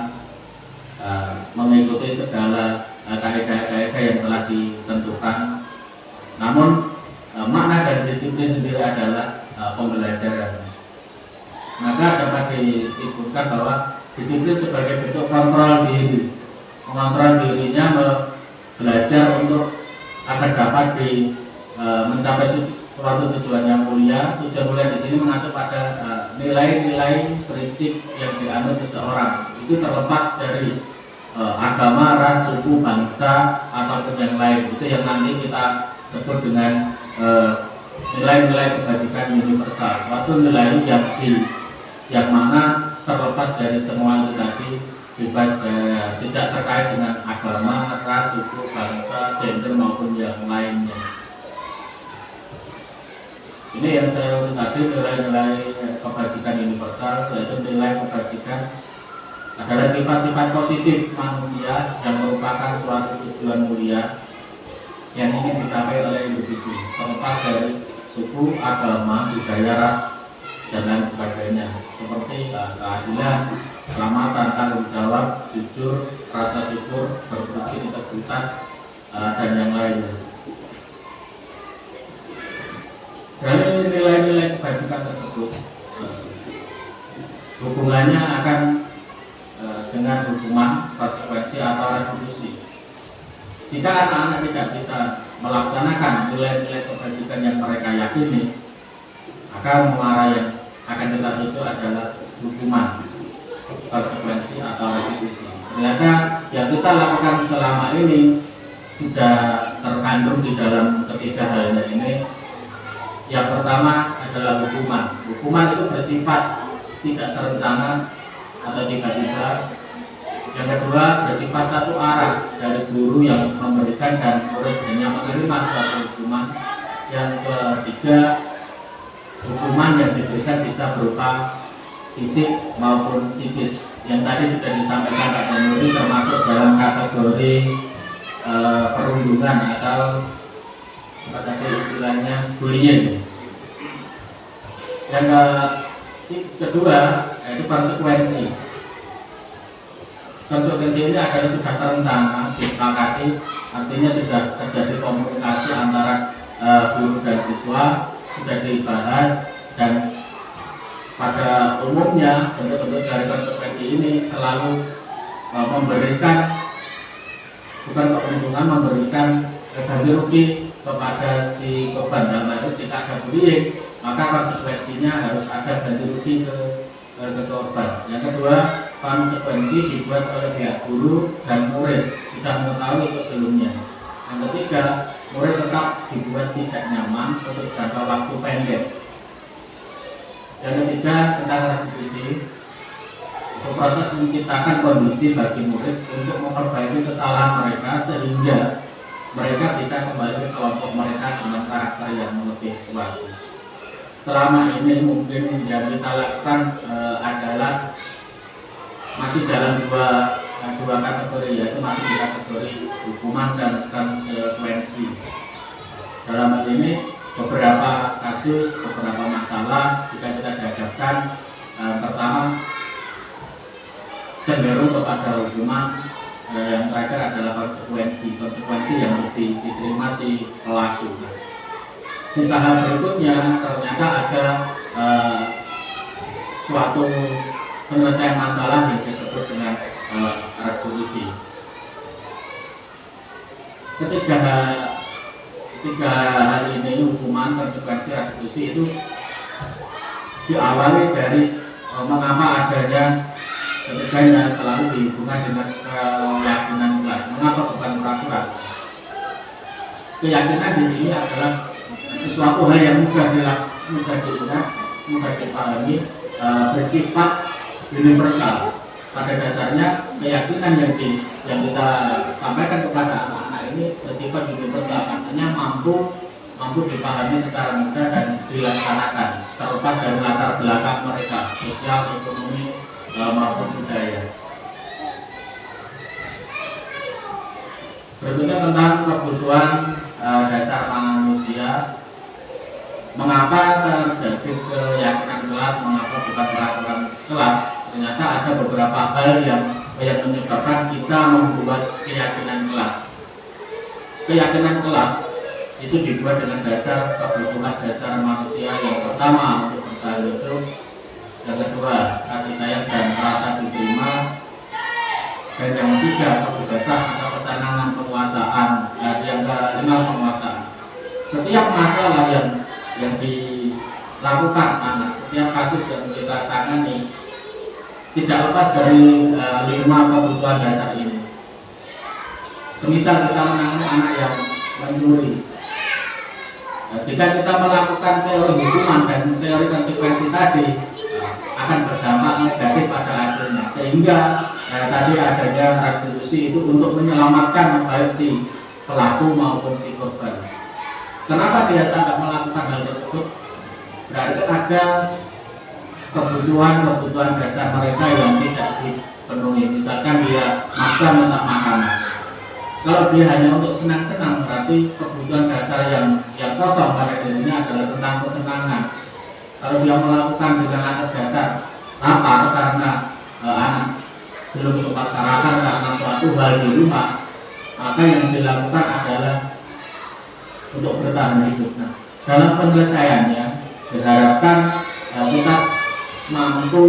mengikuti segala kaidah-kaidah yang telah ditentukan. Namun makna dari disiplin sendiri adalah pembelajaran. Maka dapat disimpulkan bahwa disiplin sebagai bentuk kontrol diri, mengontrol dirinya, belajar untuk agar dapat mencapai suatu tujuan yang mulia. Tujuan mulia di sini mengacu pada nilai-nilai prinsip yang dianut seseorang. Itu terlepas dari agama, ras, suku, bangsa, ataupun yang lain. Itu yang nanti kita sebut dengan nilai-nilai kebajikan universal. Suatu nilai yang mana terlepas dari semua itu tadi, bebas tidak terkait dengan agama, ras, suku, bangsa, gender maupun yang lainnya. Ini yang saya maksud tadi, nilai-nilai kebajikan universal, yaitu nilai kebajikan adalah sifat-sifat positif manusia yang merupakan suatu tujuan mulia yang ingin dicapai oleh individu, terlepas dari suku, agama, budaya, ras, dan lain sebagainya, seperti keadilan, keselamatan, tanggung jawab, jujur, rasa syukur, berfungsi, integritas, dan yang lainnya. Dari nilai-nilai kebajikan tersebut, hubungannya akan dengan hukuman, konsekuensi, atau restitusi. Jika anak-anak tidak bisa melaksanakan nilai-nilai kebajikan yang mereka yakini, maka muara yang akan tetapi itu adalah hukuman, konsekuensi atau restitusi. Ternyata yang kita lakukan selama ini sudah terkandung di dalam ketiga halnya ini. Yang pertama adalah hukuman. Hukuman itu bersifat tidak terencana atau tiba-tiba. Yang kedua bersifat satu arah dari guru yang memberikan dan murid hanya menerima suatu hukuman. Yang ketiga, hukuman yang diberikan bisa berupa fisik maupun psikis. Yang tadi sudah disampaikan Pak Danuri termasuk dalam kategori perundungan atau apa tadi istilahnya bullying. Yang kedua yaitu konsekuensi. Konsekuensi ini adalah sudah terencana, disepakati, artinya sudah terjadi komunikasi antara guru dan siswa, sudah dibahas, dan pada umumnya bentuk-bentuk dari konsekuensi ini selalu memberikan, bukan keuntungan, memberikan ganti rugi kepada si korban. Dalam hal itu jika ada bullying, maka konsekuensinya harus ada ganti rugi ke korban. Yang kedua, konsekuensi dibuat oleh pihak guru dan murid, sudah mengetahui sebelumnya. Yang ketiga, murid tetap dibuat tidak nyaman untuk jangka waktu pendek. Yang ketiga, tentang restitusi, proses menciptakan kondisi bagi murid untuk memperbaiki kesalahan mereka sehingga mereka bisa kembali ke kelompok mereka dengan karakter yang lebih kuat. Selama ini mungkin yang kita lakukan adalah masih dalam dua kategori, yaitu masih di kategori hukuman dan konsekuensi. Dalam hal ini beberapa kasus, beberapa masalah jika kita dihadapkan, pertama cenderung kepada hukuman, yang terakhir adalah konsekuensi yang harus diterima si pelaku. Di tahap berikutnya ternyata ada suatu penyelesaian masalah yang disebut dengan restitusi. Ketiga hal ini, hukuman, konsekuensi, restitusi, itu diawali dari mengapa adanya ketiganya selalu dihubungkan dengan keyakinan kelas. Mengapa bukan peraturan? Keyakinan di sini adalah sesuatu hal yang mudah diingat, mudah dipahami, bersifat universal. Pada dasarnya keyakinan yang kita sampaikan kepada anak-anak ini bersifat universal, artinya mampu dipahami secara mudah dan dilaksanakan terlepas dari latar belakang mereka, sosial, ekonomi, maupun budaya. Berikutnya tentang kebutuhan dasar manusia. Mengapa terjadi keyakinan kelas, mengapa bukan peraturan kelas? Ternyata ada beberapa hal yang menyebabkan kita membuat keyakinan kelas. Keyakinan kelas itu dibuat dengan dasar kebutuhan dasar manusia. Yang pertama, untuk bertahan hidup. Yang kedua, kasih sayang dan rasa diterima. Dan yang ketiga, kebebasan atau kesenangan penguasaan. Yang kelima, penguasaan. Setiap masalah yang dilakukan anak, setiap kasus yang kita tangani tidak lepas dari 5 kebutuhan dasar ini. Semisal kita menangani anak yang mencuri, jika kita melakukan teori hukuman dan teori konsekuensi tadi, akan berdampak negatif pada akhirnya, sehingga tadi adanya restitusi itu untuk menyelamatkan baik si pelaku maupun si korban. Kenapa dia sampai melakukan hal tersebut? Berarti ada kebutuhan dasar mereka yang tidak dipenuhi. Misalkan dia maksa minta makanan. Kalau dia hanya untuk senang-senang, berarti kebutuhan dasar yang kosong pada dirinya adalah tentang kesenangan. Kalau dia melakukan dengan atas dasar lapar karena anak belum sempat sarapan karena suatu hal di rumah, maka yang dilakukan adalah untuk bertahan hidup. Nah, dalam penyelesaiannya diharapkan kita mampu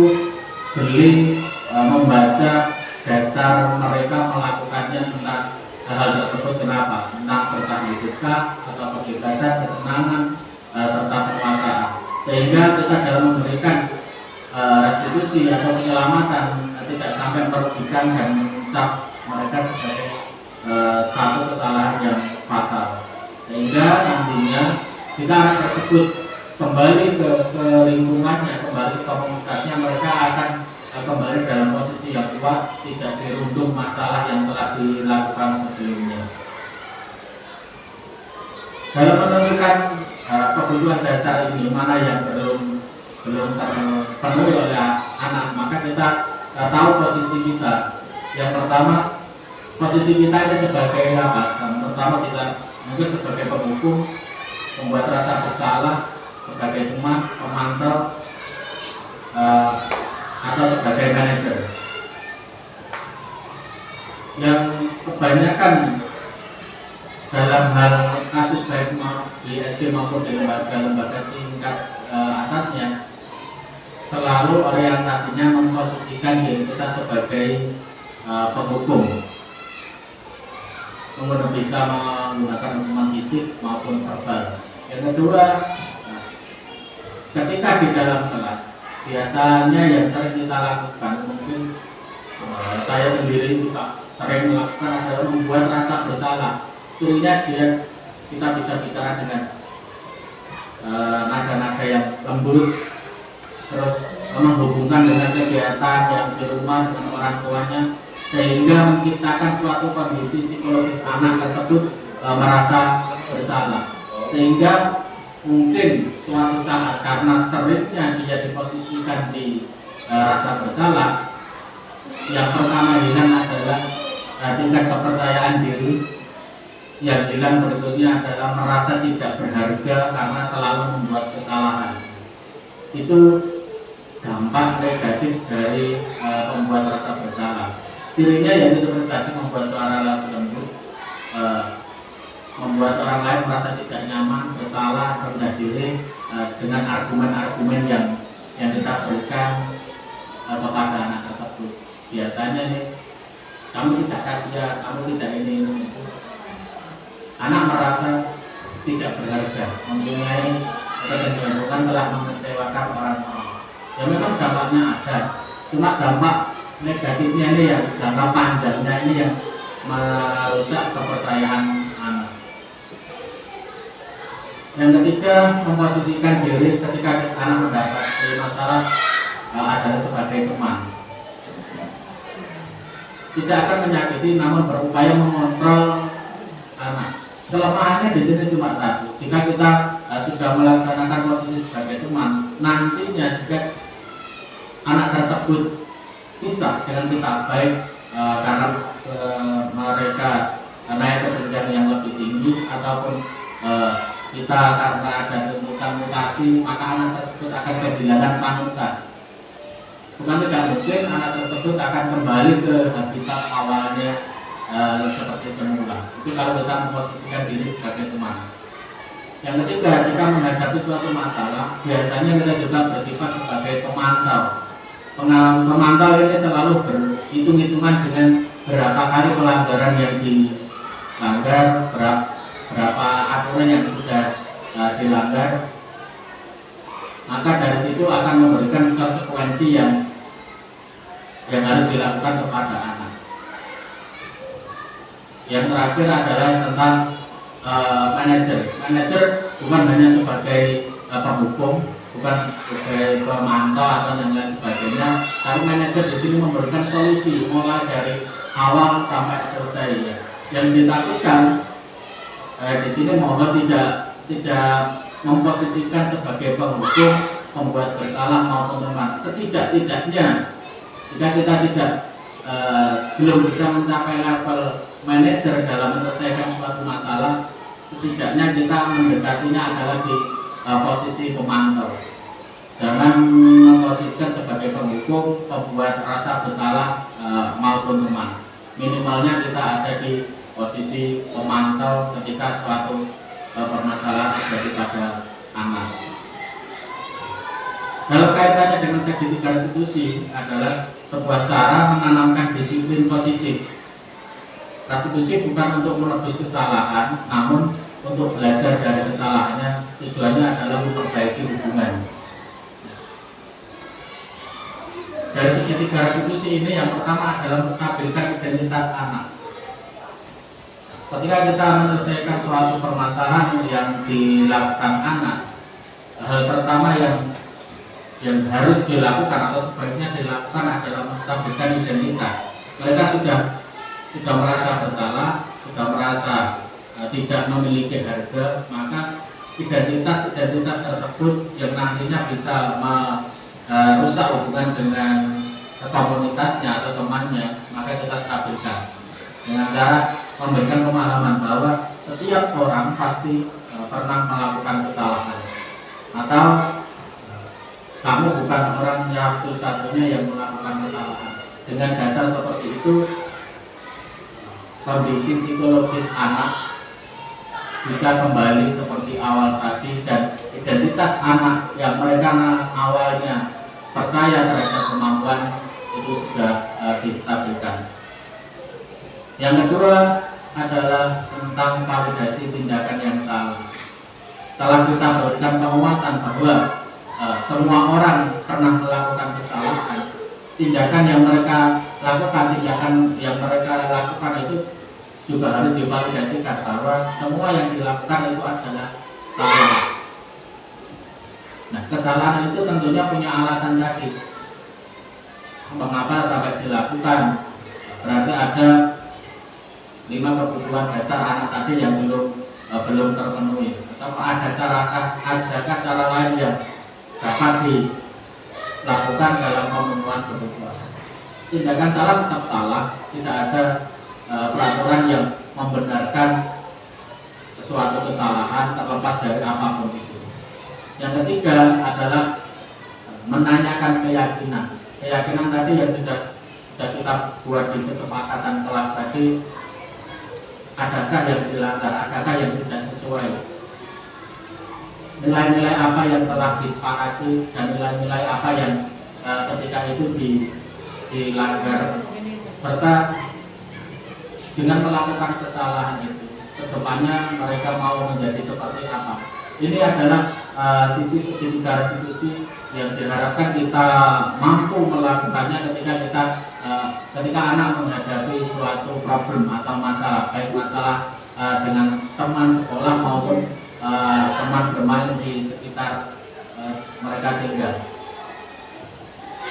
jeli membaca dasar mereka melakukannya tentang hal tersebut. Kenapa? Tentang bertahan hidupkah, atau kebebasan, kesenangan, serta penguasaan. sehingga kita dalam memberikan restitusi atau penyelamatan tidak sampai merugikan dan mencap mereka sebagai satu kesalahan yang fatal, sehingga nantinya jika anak tersebut kembali ke lingkungannya, kembali ke komunitasnya, mereka akan kembali dalam posisi yang kuat, tidak dirundung masalah yang telah dilakukan sebelumnya. Dalam menentukan kebutuhan dasar ini mana yang belum terpenuhi oleh anak, maka kita tahu posisi kita. Yang pertama, posisi kita ini sebagai apa? Pertama kita mungkin sebagai penghukum, membuat rasa bersalah, sebagai teman, pemantau, atau sebagai manajer. Yang kebanyakan dalam hal kasus baik di SD maupun di lembaga tingkat atasnya, selalu orientasinya memposisikan diri kita sebagai penghukum, kemudian bisa menggunakan hukuman fisik maupun verbal. Yang kedua, ketika di dalam kelas, biasanya yang sering kita lakukan, mungkin saya sendiri juga sering melakukan, adalah membuat rasa bersalah. Cirinya kita bisa bicara dengan nada-nada yang lembut, terus menghubungkan dengan kegiatan yang di rumah dengan orang tuanya, sehingga menciptakan suatu kondisi psikologis anak tersebut merasa bersalah, sehingga mungkin suatu saat karena seringnya dia diposisikan di rasa bersalah, yang pertama hilang adalah tingkat kepercayaan diri. Yang hilang berikutnya adalah merasa tidak berharga karena selalu membuat kesalahan. Itu dampak negatif dari membuat rasa bersalah. Cirinya yaitu seperti tadi, membuat suara lembut, membuat orang lain merasa tidak nyaman, bersalah, rendah diri dengan argumen-argumen yang kita berikan kepada anak tersebut. Biasanya nih, kamu tidak kasihan, kamu tidak ini. Anak merasa tidak berharga, mempunyai kecenderungan telah mengecewakan orang-orang. Ya memang dampaknya ada, cuma dampak negatifnya ini yang jangka panjangnya ini yang merusak kepercayaan anak. Yang ketiga, memposisikan diri ketika anak mendapat masalah adalah sebagai teman. Tidak akan menyakiti, namun berupaya mengontrol anak. Kelemahannya di sini cuma satu. Jika kita sudah melaksanakan posisi sebagai teman, nantinya jika anak tersebut bisa dengan kita baik karena mereka naik ke jenjang yang lebih tinggi, ataupun kita karena ada tuntutan mutasi, maka anak tersebut akan kehilangan panutan. Bukan tidak mungkin anak tersebut akan kembali ke habitat awalnya seperti semula. Itu kalau kita memposisikan diri sebagai teman. Yang ketiga, jika menghadapi suatu masalah, biasanya kita juga bersifat sebagai pemantau. Pemantau ini selalu berhitung-hitungan dengan berapa kali pelanggaran yang dilanggar, berapa aturan yang sudah dilanggar. Maka dari situ akan memberikan konsekuensi yang harus dilakukan kepada anak. Yang terakhir adalah tentang manajer. Manajer bukan hanya sebagai penghukum, bukan sebagai pemantau atau yang lain sebagainya, tapi manajer di sini memberikan solusi mulai dari awal sampai selesai. Ya. Yang ditakutkan di sini mohon tidak memposisikan sebagai penghukum, membuat bersalah maupun teman. Setidak-tidaknya jika kita belum bisa mencapai level manajer dalam menyelesaikan suatu masalah, setidaknya kita mendekatinya adalah di posisi pemantau. Jangan memposisikan sebagai penghukum, membuat rasa bersalah maupun teman. Minimalnya kita ada di posisi pemantau ketika suatu permasalahan terjadi pada anak. Dalam kaitannya dengan segitiga restitusi adalah sebuah cara menanamkan disiplin positif. Restitusi bukan untuk menebus kesalahan, namun untuk belajar dari kesalahannya. Tujuannya adalah memperbaiki hubungan. dari segitiga restitusi ini yang pertama adalah menstabilkan identitas anak. Ketika kita menyelesaikan suatu permasalahan yang dilakukan anak, hal pertama yang harus dilakukan atau sebaiknya dilakukan adalah menstabilkan identitas. Mereka sudah merasa bersalah, sudah merasa tidak memiliki harga, maka identitas tersebut yang nantinya bisa merusak hubungan dengan komunitasnya atau temannya, maka kita stabilkan dengan cara memberikan pemahaman bahwa setiap orang pasti pernah melakukan kesalahan, atau kamu bukan orang yang satu-satunya yang melakukan kesalahan. Dengan dasar seperti itu, kondisi psikologis anak bisa kembali seperti awal tadi, dan identitas anak yang mereka awalnya percaya terhadap kemampuan itu sudah distabilkan. Yang kedua adalah tentang validasi tindakan yang salah. Setelah kita berikan penguatan bahwa semua orang pernah melakukan kesalahan, tindakan yang mereka lakukan itu juga harus divalidasikan bahwa semua yang dilakukan itu adalah salah. Nah, kesalahan itu tentunya punya alasan tadi. Mengapa sampai dilakukan? Berarti ada 5 kebutuhan dasar anak tadi yang belum terpenuhi. Atau adakah cara lain yang dapat dilakukan dalam pemenuhan kebutuhan? Tindakan salah tetap salah, tidak ada peraturan yang membenarkan sesuatu kesalahan terlepas dari apapun itu. Yang ketiga adalah menanyakan keyakinan. Keyakinan tadi yang sudah kita buat di kesepakatan kelas tadi, adakah yang dilanggar, adakah yang tidak sesuai. Nilai-nilai apa yang telah disepakati dan nilai-nilai apa yang ketika itu dilanggar, serta dengan melakukan kesalahan itu kedepannya mereka mau menjadi seperti apa. Ini adalah sisi segitiga restitusi yang diharapkan kita mampu melakukannya ketika anak menghadapi suatu problem atau masalah, baik masalah dengan teman sekolah maupun teman bermain di sekitar mereka tinggal.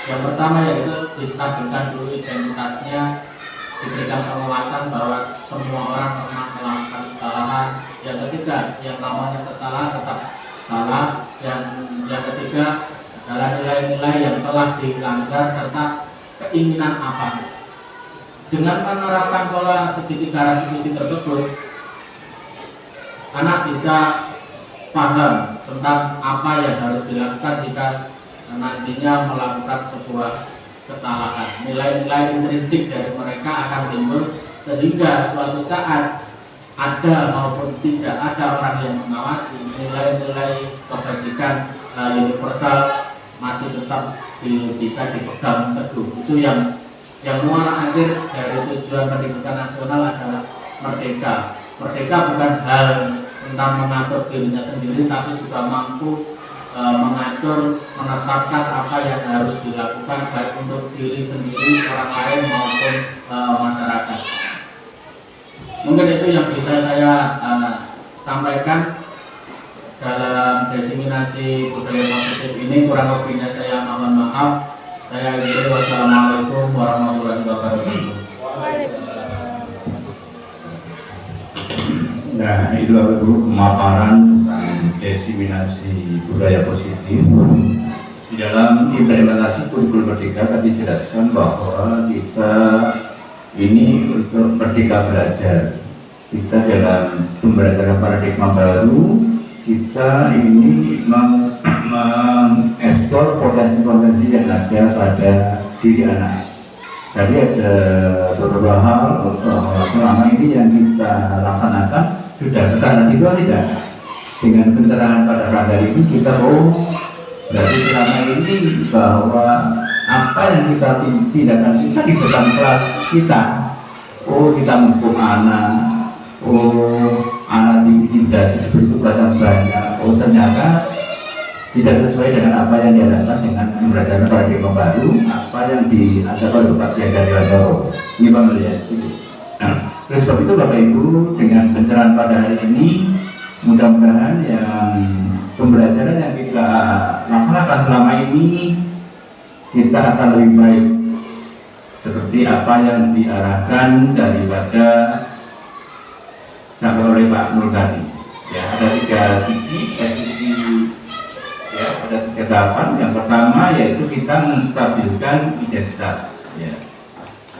Yang pertama yaitu distabilkan dulu identitasnya, diberikan penguatan bahwa semua orang pernah melakukan kesalahan. Yang ketiga, yang namanya kesalahan tetap salah. Yang ketiga adalah nilai-nilai yang telah dilanggar serta keinginan apa. Dengan menerapkan pola segitiga restitusi tersebut, anak bisa paham tentang apa yang harus dilakukan jika nantinya melakukan sebuah kesalahan. Nilai-nilai intrinsik dari mereka akan timbul sehingga suatu saat ada maupun tidak ada orang yang mengawasi, nilai-nilai kebajikan universal masih tetap bisa dipegang teguh. Itu yang muara akhir dari tujuan pendidikan nasional adalah merdeka. Merdeka bukan hal tentang mengatur dirinya sendiri, tapi juga mampu mengatur, menetapkan apa yang harus dilakukan baik untuk diri sendiri, orang lain maupun masyarakat. Mungkin itu yang bisa saya sampaikan dalam diseminasi budaya positif ini. Kurang lebihnya saya mohon maaf. Saya akhiri, wassalamualaikum warahmatullahi wabarakatuh. Nah, itu pemaparan tentang diseminasi budaya positif. Di dalam implementasi kurikulum merdeka tadi jelaskan bahwa kita ini untuk merdeka belajar. Kita dalam pembelajaran paradigma baru, kita ini mengeksplor potensi-potensi yang ada pada diri anak. Tadi ada beberapa hal selama ini yang kita laksanakan sudah kesana situ tidak. Dengan pencerahan pada rangka ini kita berarti selama ini bahwa apa yang kita tindakan kita di depan kelas kita, kita menghukum anak, anak tidak diberi tugas yang banyak, ternyata tidak sesuai dengan apa yang diharapkan dengan pembelajaran paradigma baru, apa yang dianggap oleh Bapak Kiai Jatiwanto. Ini Pak ya. Nah, oleh sebab itu Bapak Ibu, dengan pencerahan pada hari ini, mudah-mudahan yang pembelajaran yang kita laksanakan selama ini kita akan lebih baik seperti apa yang diarahkan daripada sampai oleh Pak Nur tadi. Ya, ada 3 sisi, ya, ada 3 tahapan. Yang pertama yaitu kita menstabilkan identitas. Ya.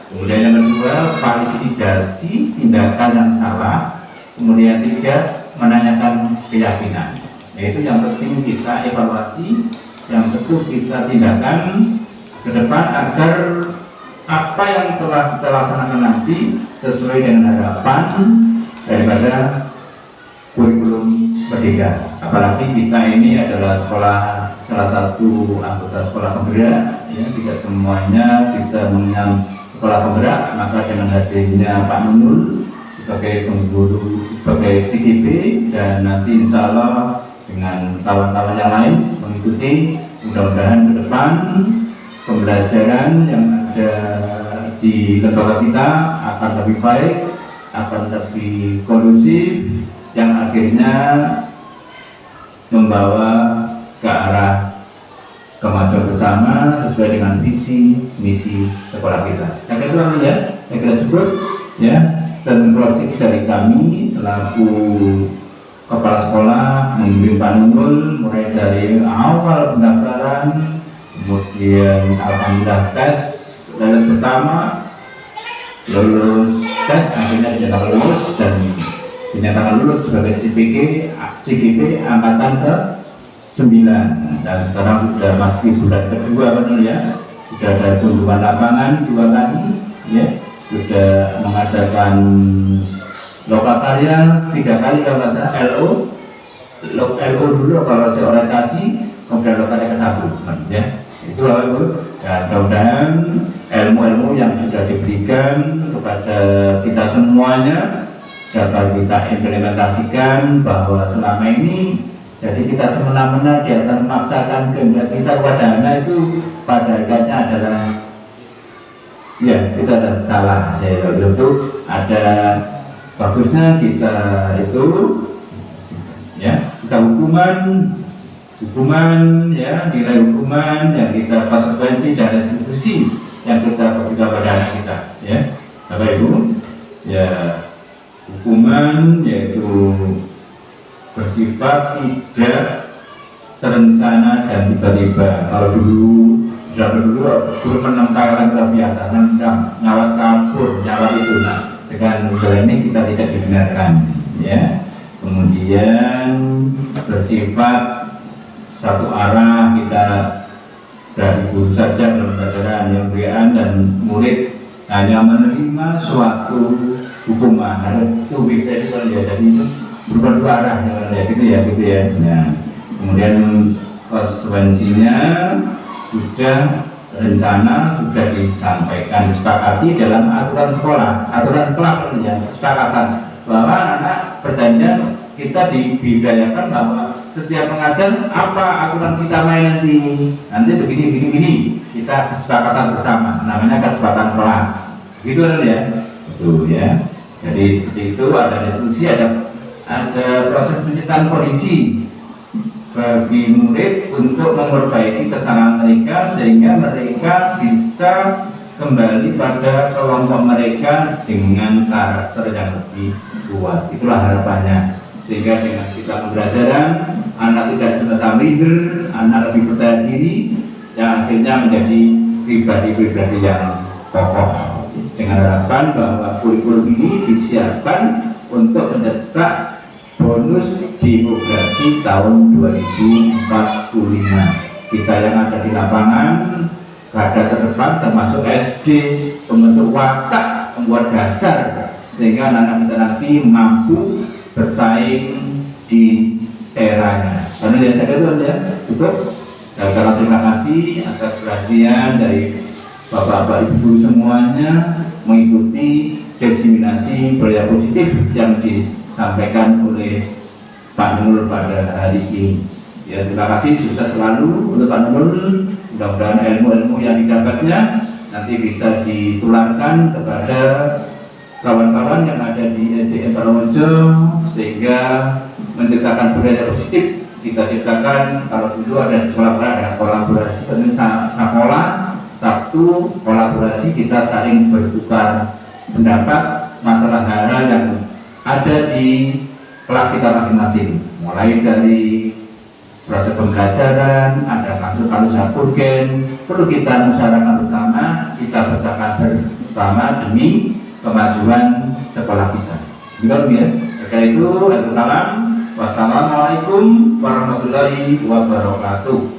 Kemudian yang kedua, validasi tindakan yang salah. Kemudian 3, menanyakan keyakinan. Yaitu yang penting kita evaluasi, yang betul kita tindakan ke depan agar apa yang telah kita laksanakan nanti sesuai dengan harapan daripada kurikulum Merdeka. Apalagi kita ini adalah salah satu anggota sekolah penggerak, ya, tidak semuanya bisa mengenyam sekolah penggerak. Maka dengan hadirnya Pak Nunul sebagai pengguru, sebagai CGP, dan nanti insya Allah dengan kawan-kawan yang lain mengikuti, mudah-mudahan ke depan pembelajaran yang ada di lembaga kita akan lebih baik, akan lebih kondusif, yang akhirnya membawa ke arah kemajuan bersama sesuai dengan visi misi sekolah kita. Yang kedua ya, yang kita cukup ya, dan closing dari kami selaku kepala sekolah membimbing Pak Nunul mulai dari awal pendaftaran, kemudian alhamdulillah tes lulus pertama, lulus tes akhirnya dinyatakan lulus dan dinyatakan lulus sebagai CGP angkatan ke-9, dan sekarang sudah masih bulan kedua benar ya, sudah ada kunjungan lapangan 2 kali ya, sudah mengadakan lokal karya 3 kali kalau nggak salah, LO dulu kalau saya orientasi, kemudian lokal karya ke-1 ya, itu loh Ibu. Dan mudah-mudahan ilmu-ilmu yang sudah diberikan kepada kita semuanya dapat kita implementasikan, bahwa selama ini jadi kita semena-mena di atas memaksakan kehendak kita kepada anak itu pada akhirnya adalah ya itu ada salah ya, itu ada bagusnya kita itu ya, kita hukuman ya, nilai hukuman yang kita konsekuensi dari institusi yang kita berikan pada anak kita ya Bapak Ibu ya. Hukuman yaitu bersifat tidak terencana dan tiba-tiba. Kalau dulu guru menempelkan kita biasa, nendang, nyawat kabur, nyawat itu. Nah, sekarang ini kita tidak dibenarkan, ya. Kemudian bersifat satu arah, kita dari guru saja dalam pelajaran yang berian dan murid hanya menerima suatu hukuman. Ada tuh kita itu kan ya, jadi itu berupa 2 arah ya, gitu ya. Nah, kemudian konsekuensinya sudah rencana, sudah disampaikan, disepakati dalam aturan sekolah ya, kesepakatan bahwa anak perjanjian kita dibidayakan bahwa setiap mengajar apa aturan kita main nanti begini kita kesepakatan bersama, namanya kesepakatan kelas gitu kan ya, betul ya. Jadi seperti itu, ada diskusi, ada proses penciptaan kondisi bagi murid untuk memperbaiki kesalahan mereka sehingga mereka bisa kembali pada kelompok mereka dengan karakter yang lebih kuat. Itulah harapannya, sehingga dengan kita pembelajaran anak tidak semata leader, anak lebih percaya diri, yang akhirnya menjadi pribadi-pribadi yang kokoh, dengan harapan bahwa kurikulum ini disiapkan untuk mencetak bonus demografi tahun 2045. Kita yang ada di lapangan, garda terdepan termasuk SD, membentuk watak, membuat dasar sehingga anak-anak kita nanti mampu bersaing di eranya. Karena yang saya katakan ya cukup. Terima kasih atas perhatian dari Bapak-bapak Ibu semuanya mengikuti diseminasi budaya positif yang disampaikan oleh Pak Nur pada hari ini. Ya, terima kasih, sukses selalu untuk Pak Nurul. Mudah-mudahan ilmu-ilmu yang didapatnya nanti bisa ditularkan kepada kawan-kawan yang ada di SDN Purworejo, sehingga menciptakan budaya positif. Kita ciptakan, kalau dulu ada di sekolah ada kolaborasi sekolah, Sabtu kolaborasi, kita saling bertukar pendapat masalah hal yang ada di kelas kita masing-masing, mulai dari proses pembelajaran, ada kasus-kasus urgen, perlu kita musyawarahkan bersama, kita bacakan bersama demi kemajuan sekolah kita. Begitu ya. Karena itu, wassalamualaikum warahmatullahi wabarakatuh.